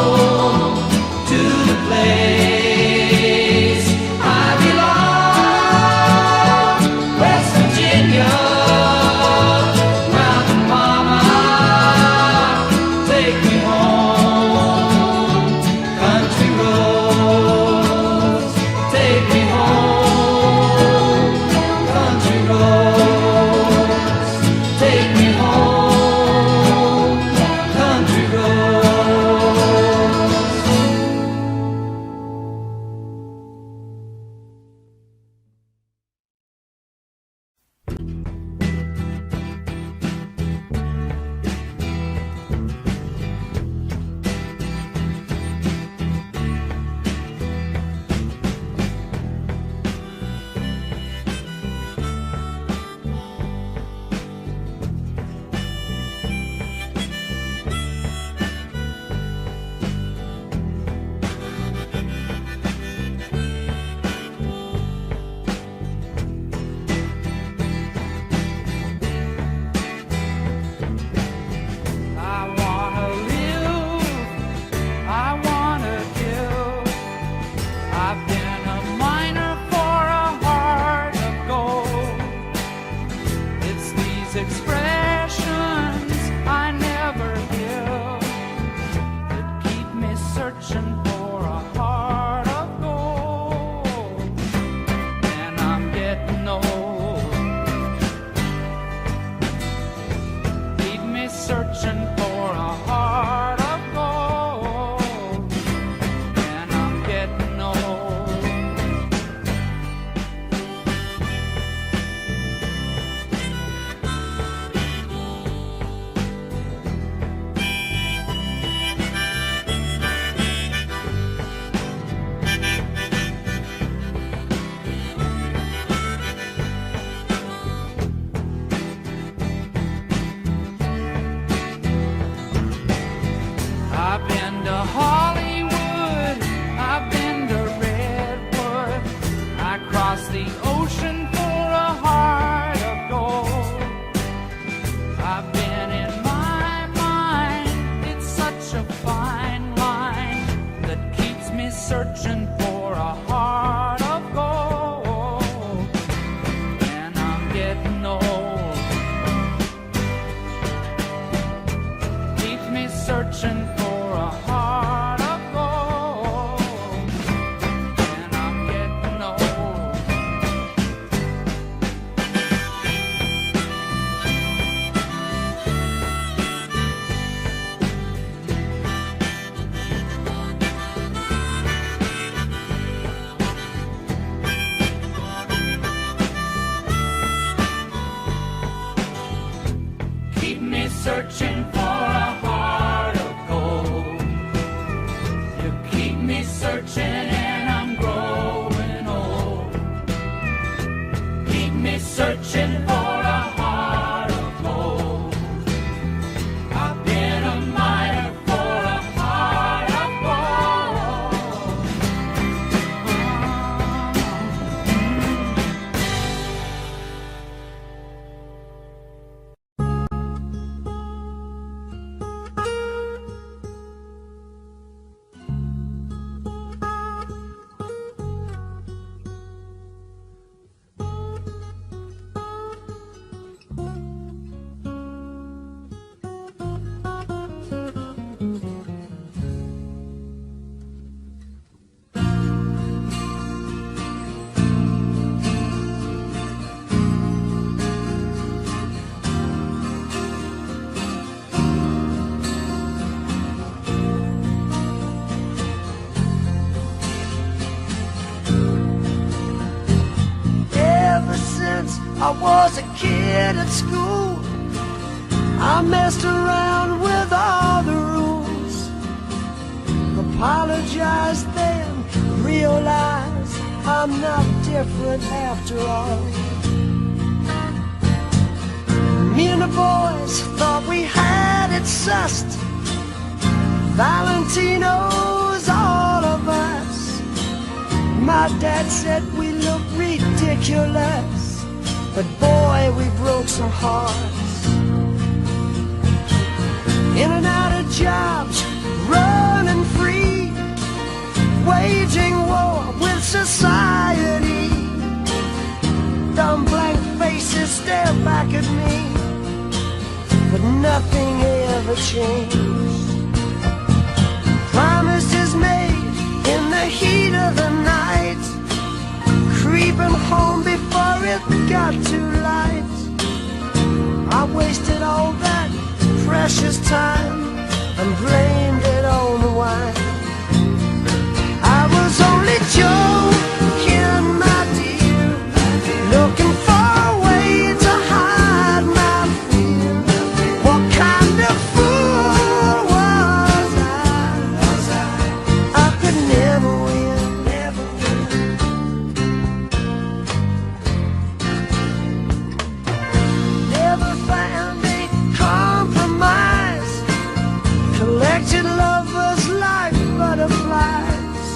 Hollywood, I've been to Redwood. I crossed the ocean for a heart of gold. I've been in my mind, it's such a fine line that keeps me searching for a heart of gold. And I'm getting old, keeps me searching for a heart of gold. And I'm getting old. Keep me searching for a heart of gold. You keep me searching and I'm growing old. Keep me searching for a heart of gold. I've been a miner for a heart of gold. Ever since I was a kid at school, I messed around with all the rules. Apologized then, realized I'm not different after all. Me and the boys thought we had it sussed. Valentino's all of us. My dad said we look ridiculous, but boy, we broke some hearts. In and out of jobs, running free, waging war with society. Dumb blank faces stare back at me, but nothing ever changed. Promises made in the heat of the night, creeping home before it got too light. I wasted all that precious time and blamed it on the wine. I was only joking, my dear, looking for a way to hide my fear. What kind of fool was I? I could never win, never win. Never found a compromise. Collected lovers like butterflies.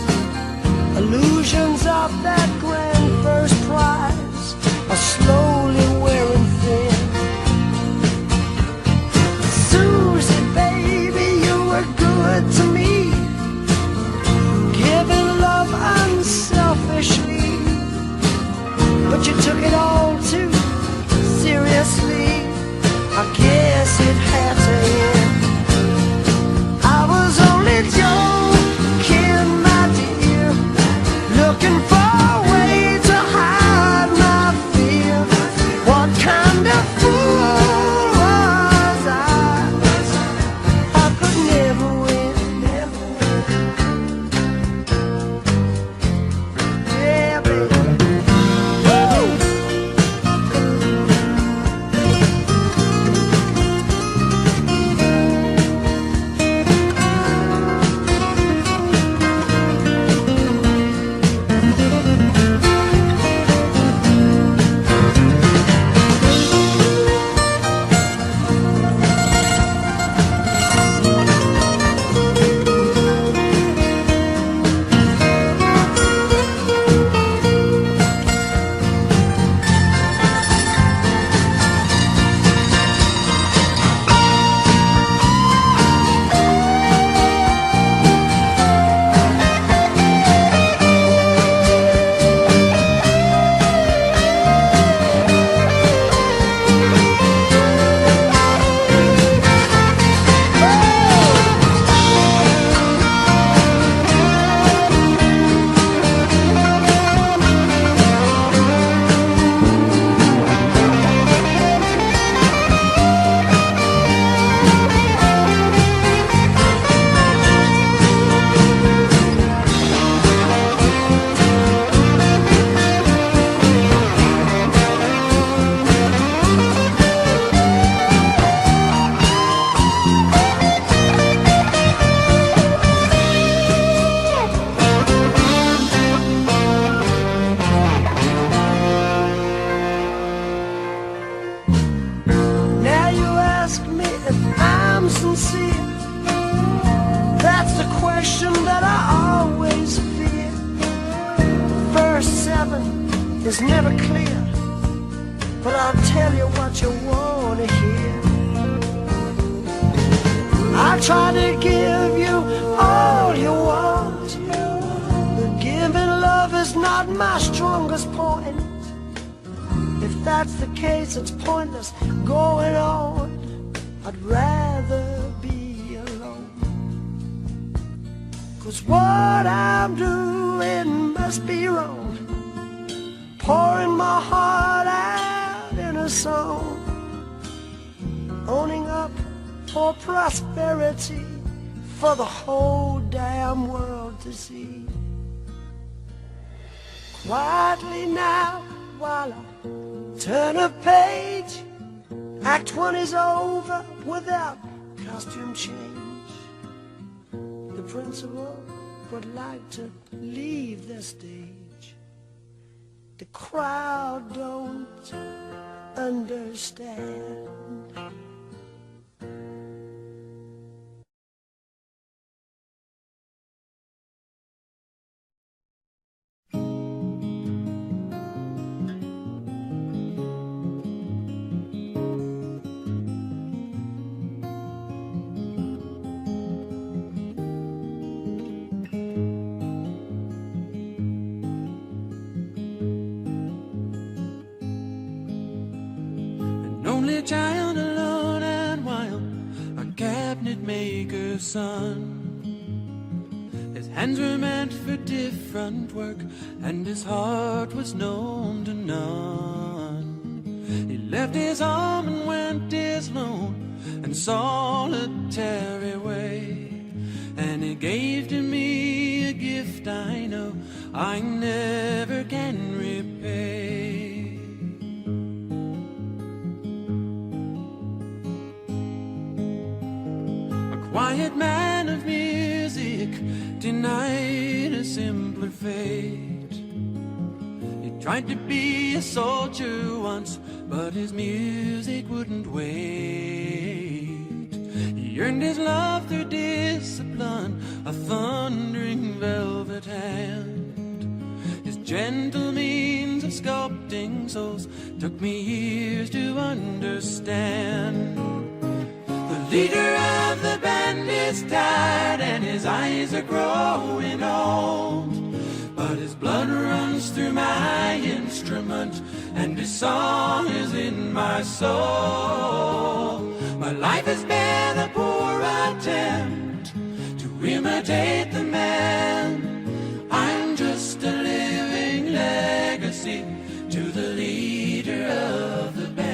Illusions of that grand first prize are slowly wearing thin. Susie, baby, you were good to me, giving love unselfishly, but you took it all too seriously. I guess it had to end. I was only joking, my dear, looking for a way to hide my fear. is never clear, but I'll tell you what you wanna hear. I try to give you all you want. Giving love is not my strongest point. If that's the case, it's pointless going on. I'd rather be alone. 'Cause what I'm doing must be wrong, pouring my heart out in a song, owning up for prosperity for the whole damn world to see. Quietly now, while I turn a page, Act 1 is over without costume change. The principal would like to leave the stage. The crowd don't understand. Only child alone and wild, a cabinet maker's son. His hands were meant for different work, and his heart was known to none. He left his home and went his lone and solitary way, and he gave to me a gift I know I never can repay. Quiet man of music, denied a simpler fate. He tried to be a soldier once, but his music wouldn't wait. He earned his love through discipline, a thundering velvet hand. His gentle means of sculpting souls took me years to understand. The leader of the band is tired and his eyes are growing old, but his blood runs through my instrument and his song is in my soul. My life has been a poor attempt to imitate the man. I'm just a living legacy to the leader of the band.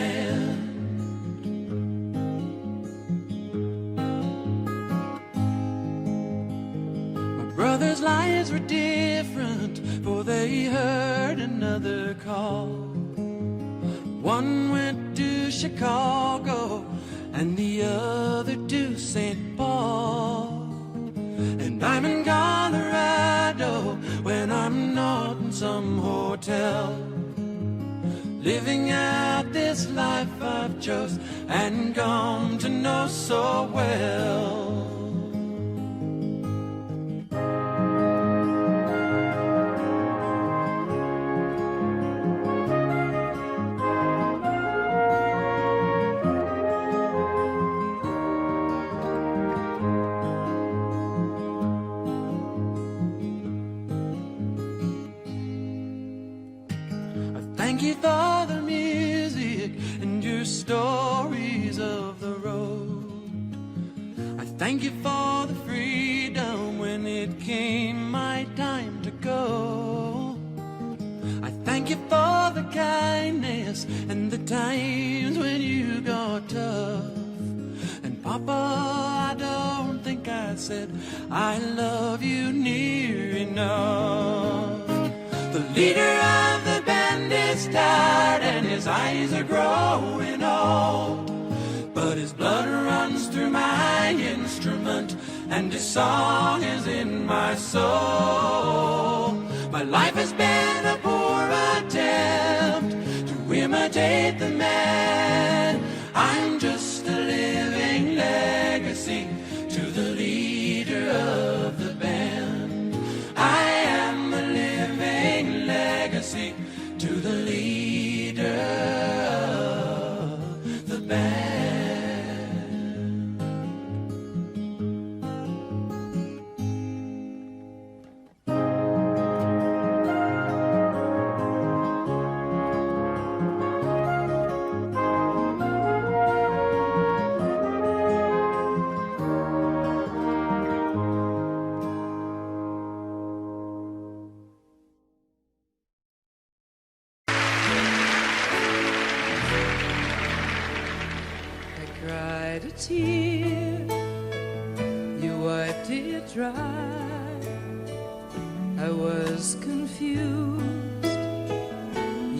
Brothers' lives were different, for they heard another call. One went to Chicago and the other to St. Paul. And I'm in Colorado when I'm not in some hotel, living out this life I've chose and come to know so well. Thank you for the music and your stories of the road. I thank you for the freedom when it came my time to go. I thank you for the kindness and the times when you got tough. And Papa, I don't think I said I love you near enough. The leader of the band is tired and his eyes are growing old, but his blood runs through my instrument and his song is in my soul. My life has been a poor attempt to imitate the man. I'm just a living legacy to the leader of the band. I am a living legacy to the wiped it dry. I was confused.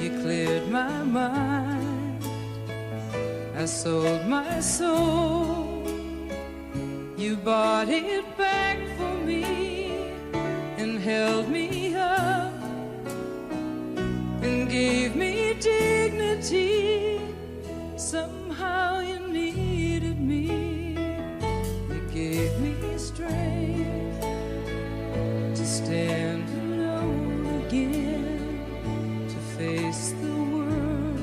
You cleared my mind. I sold my soul. You bought it back for me and held me up and gave me dignity. Somehow you needed me. You gave me strength to stand alone again, to face the world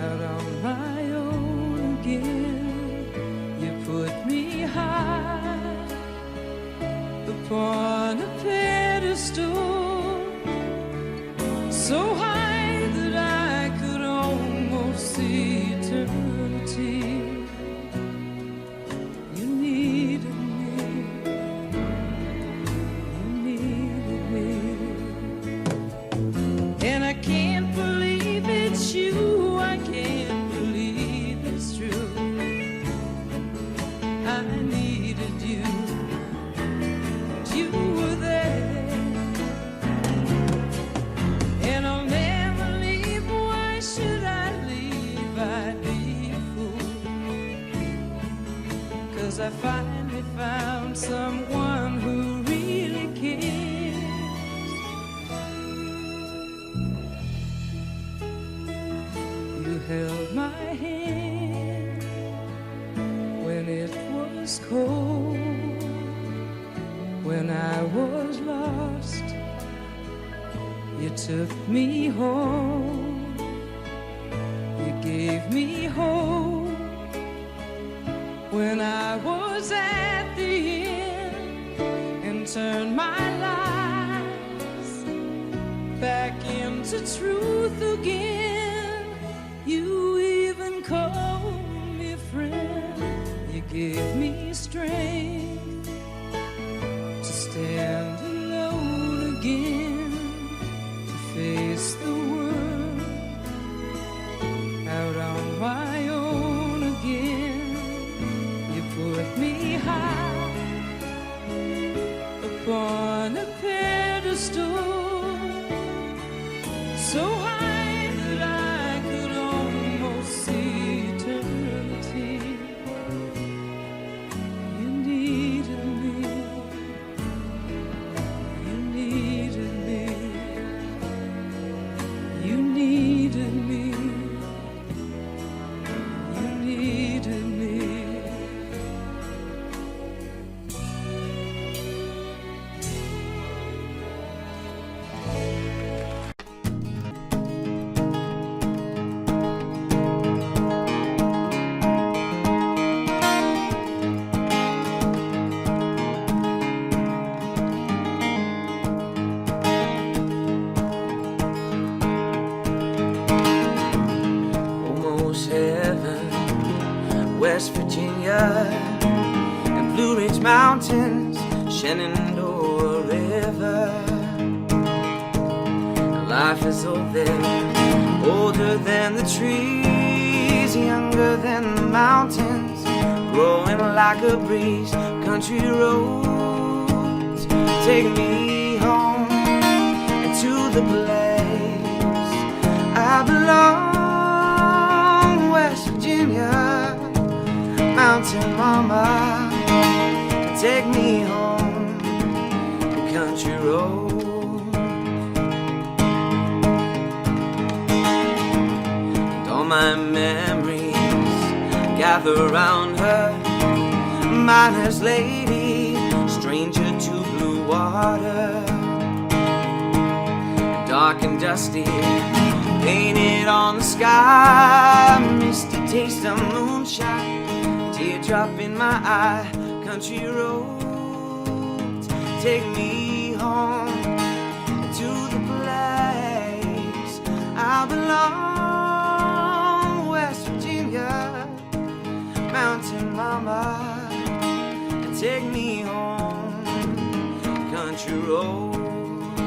out on my own again. You put me high upon a pedestal, so high that I could almost see eternity. You needed me. You needed me. And I can't believe it's you. I can't believe it's true. I needed you. You were there. And I'll never leave. Why should I leave? I'd be a fool. 'Cause I finally found someone who really cares. You held my hand when it was cold, when I was lost. You took me home. You gave me hope when I was at the end, and turned my lies back into truth again. You even called me friend. You gave me strength to stand alone again, to face the world out on my own again. You put me high upon a pedestal, so high that I could almost see eternity. You needed me. You needed me. You needed me. You needed me. Almost heaven, West Virginia, and Blue Ridge Mountains, Shenandoah River. Life is old there, older than the trees, younger than the mountains, growing like a breeze. Country roads take me home and to the place I belong. West Virginia, mountain mama, take me home, country road. And all my memories gather round her, miner's lady, stranger to blue water, dark and dusty, painted on the sky, misty taste of moonshine, teardrop in my eye. Country roads take me home to the place I belong. West Virginia, mountain mama, take me home. Country roads,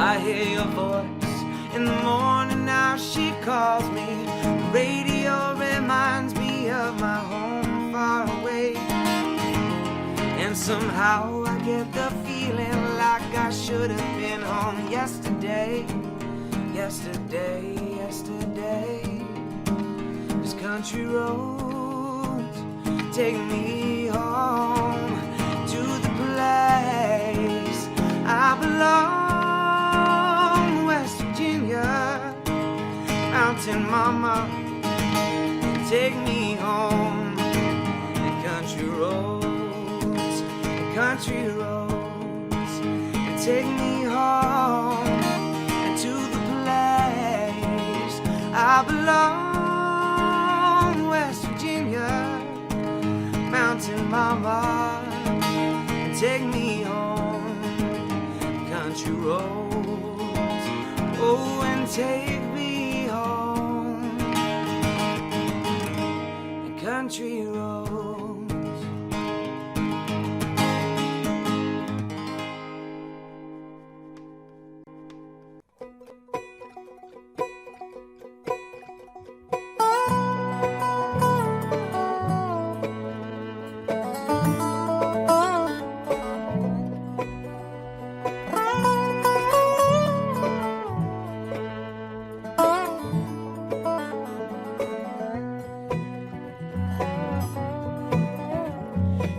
I hear your voice in the morning. Now she calls me. The radio reminds me of my home far away Somehow I get the feeling like I should have been home yesterday. Yesterday, yesterday. These country roads take me home to the place I belong. West Virginia, Mountain Mama, take me home. The country roads, the country roads, take me home and to the place I belong. West Virginia, Mountain Mama, take me home. Country roads, oh, and take me home. Country roads.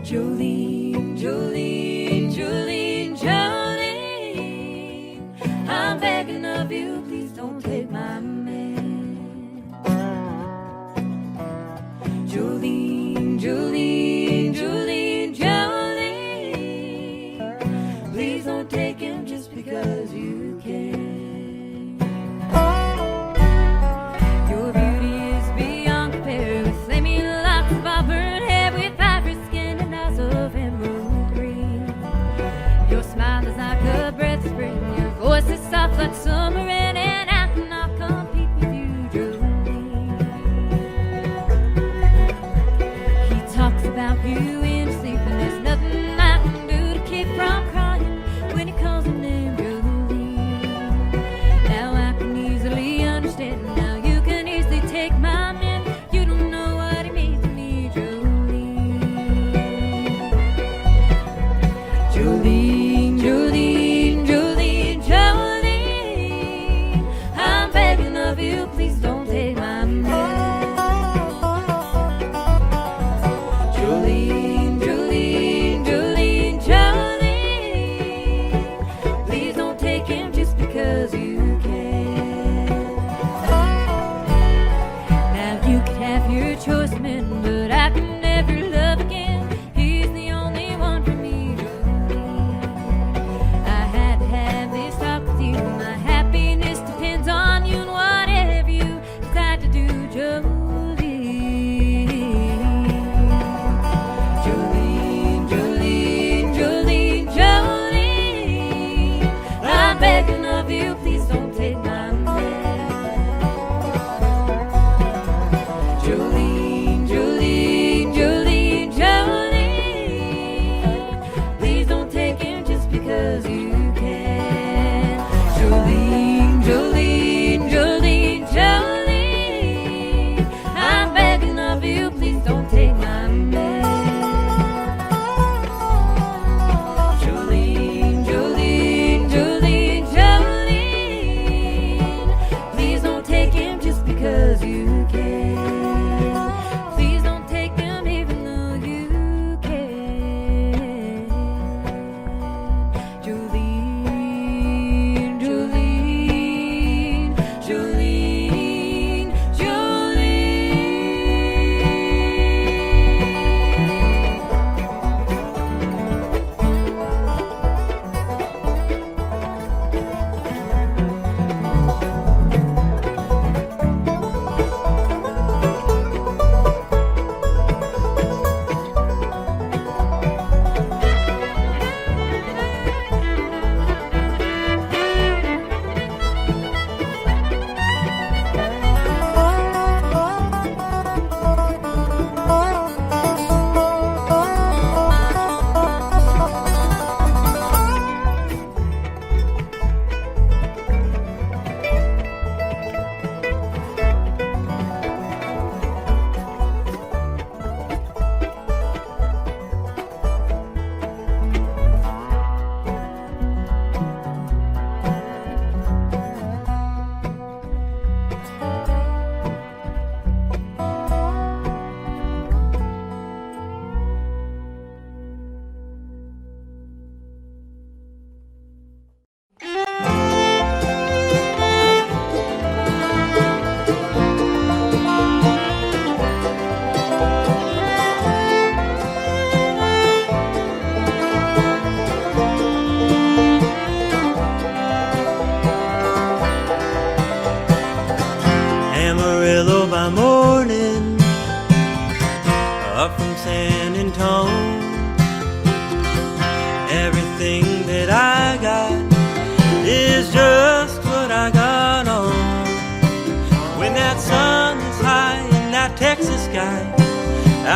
Jolene, Jolene, Jolene, Jolene, I'm begging of you, please don't take my man. Jolene, Jolene, Jolene, Jolene, please don't take him just because you can. Your beauty is beyond compare with flaming locks of auburn hair, with ivory skin and eyes of emerald green. Your smile is like a breath of spring, your voice is soft like summer rain, and I cannot compete with you, Jolene. He talks about you in his sleep, and there's nothing I can do to keep from crying when he calls your name, Jolene. Now I can easily understand, now you can easily take my man. You don't know what he means to me, Jolene. Jolene, Jolene, Jolene, Jolene, I'm begging of you, please don't take my man. Jolene.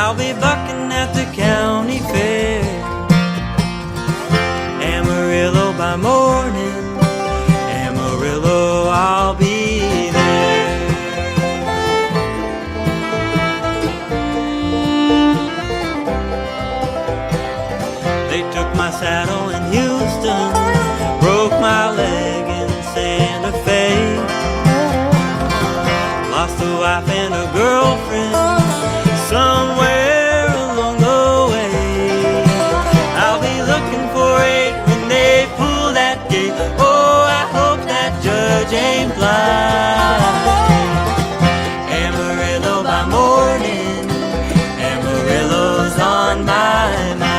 I'll be bucking at the county fair. Amarillo by morning, Amarillo, I'll be there. They took my saddle in Houston, broke my leg in Santa Fe, lost a wife and a girlfriend somewhere along the way. I'll be looking for it when they pull that gate. Oh, I hope that judge ain't blind. Amarillo by morning, Amarillo's on my mind.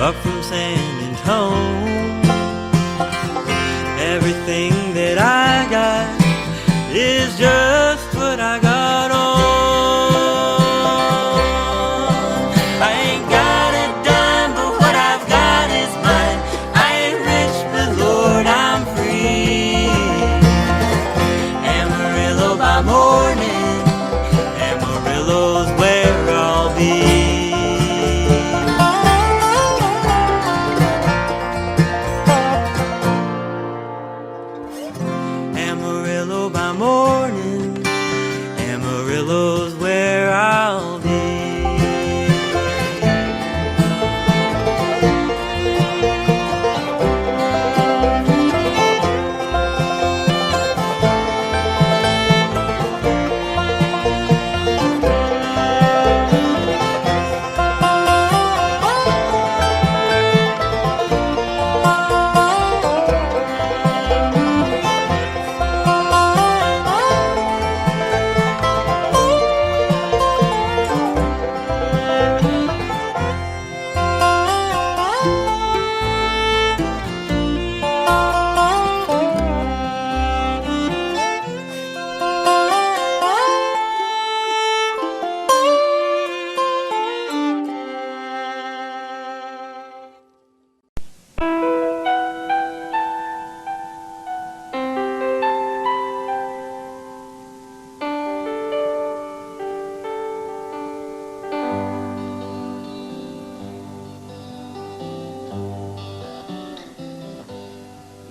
Up from San Antonio, everything that I got is just what I got on. I ain't got a dime, but what I've got is mine. I ain't rich, but Lord, I'm free. Amarillo by morning, Amarillo's where I'll be. Amarillo by morning, Amarillo's where I'll be.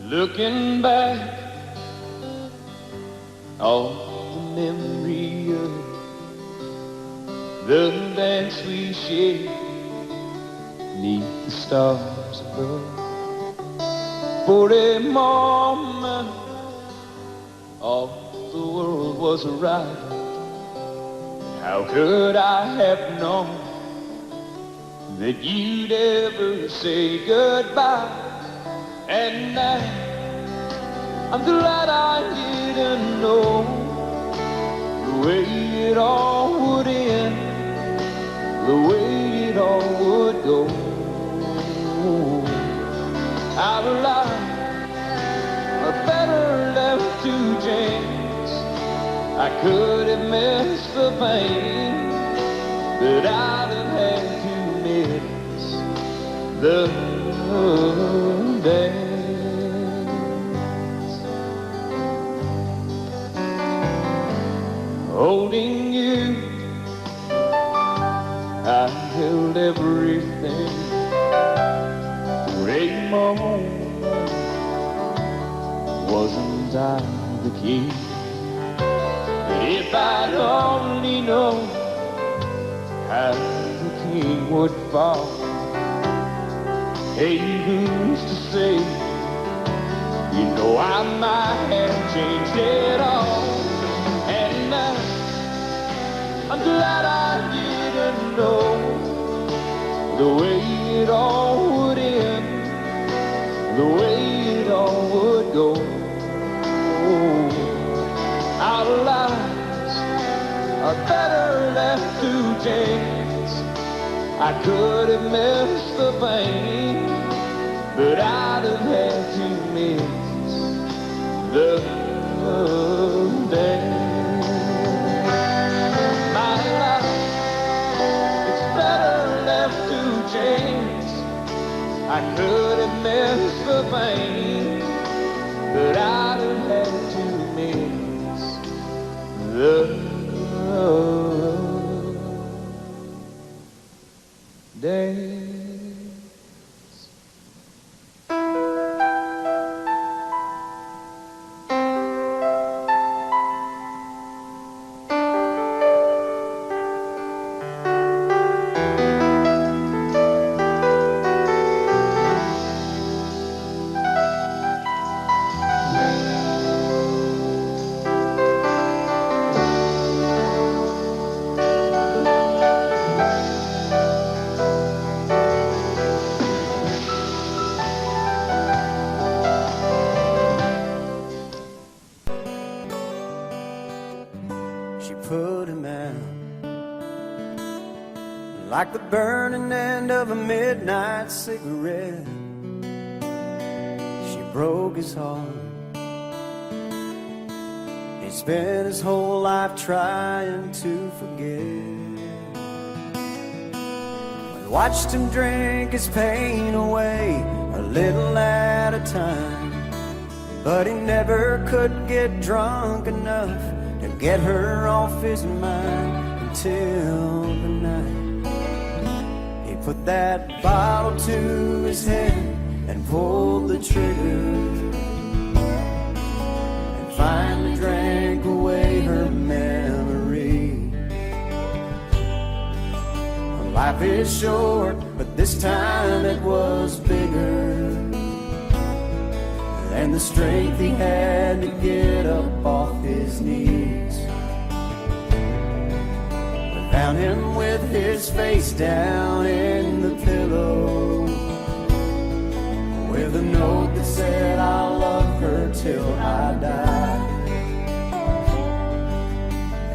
Looking back on the memory of the dance we shared neath the stars above. For a moment, all the world was right. How could I have known that you'd ever say goodbye? And now I'm glad I didn't know the way it all would end, the way it all would go. Our life are better left to chance. I could have missed the pain, but I'd have had to miss the dance. Holding you, I held everything. For a moment, wasn't I the king? But if I'd only known how the king would fall. Hey, who's to say? You know I might have changed it all. And I'm glad I didn't know the way it all would end, the way it all would go. are better left to chance. I could have missed the pain, but I'd have had to miss the dance. My life, it's better left to chance. I could have missed the pain, but I'd have had to miss the dance. Put him out like the burning end of a midnight cigarette. She broke his heart. He spent his whole life trying to forget. I watched him drink his pain away a little at a time, but he never could get drunk enough to get her off his mind until the night he put that bottle to his head and pulled the trigger, and finally drank away her memory. Life is short, but this time it was bigger than the strength he had to get up off his knees. We found him with his face down in the pillow, with a note that said, I'll love her till I die.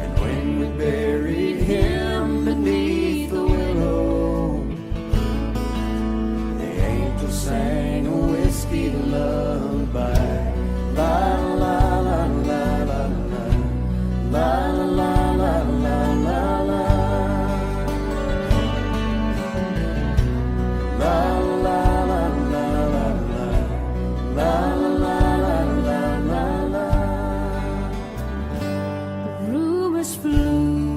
And when we buried him beneath the willow, the angel sang a whiskey lullaby. La la la la la la la la la la la la la la la la la la. Rumors flew,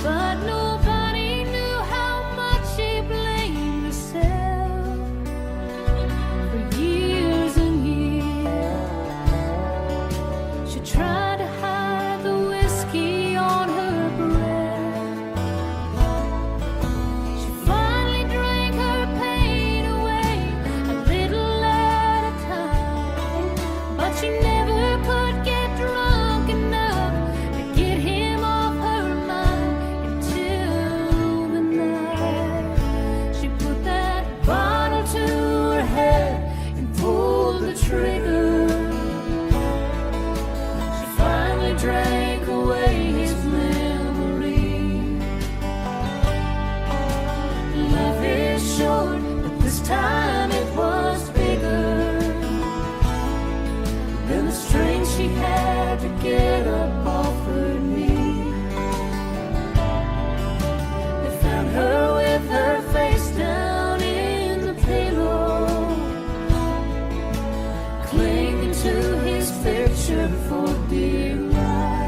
but nobody knew how much she blamed herself. For years and years, she tried to hide the whiskey on her breath. She finally drank her pain away a little at a time, but she never could get drunk enough to get him off her mind until the night she put that bottle to her head and pulled the trigger. She finally drank away his memory. Life is short, but this time it was bigger than the strength she had to get up off her knee. They found her with her face down in the pillow, clinging to his picture for dear life.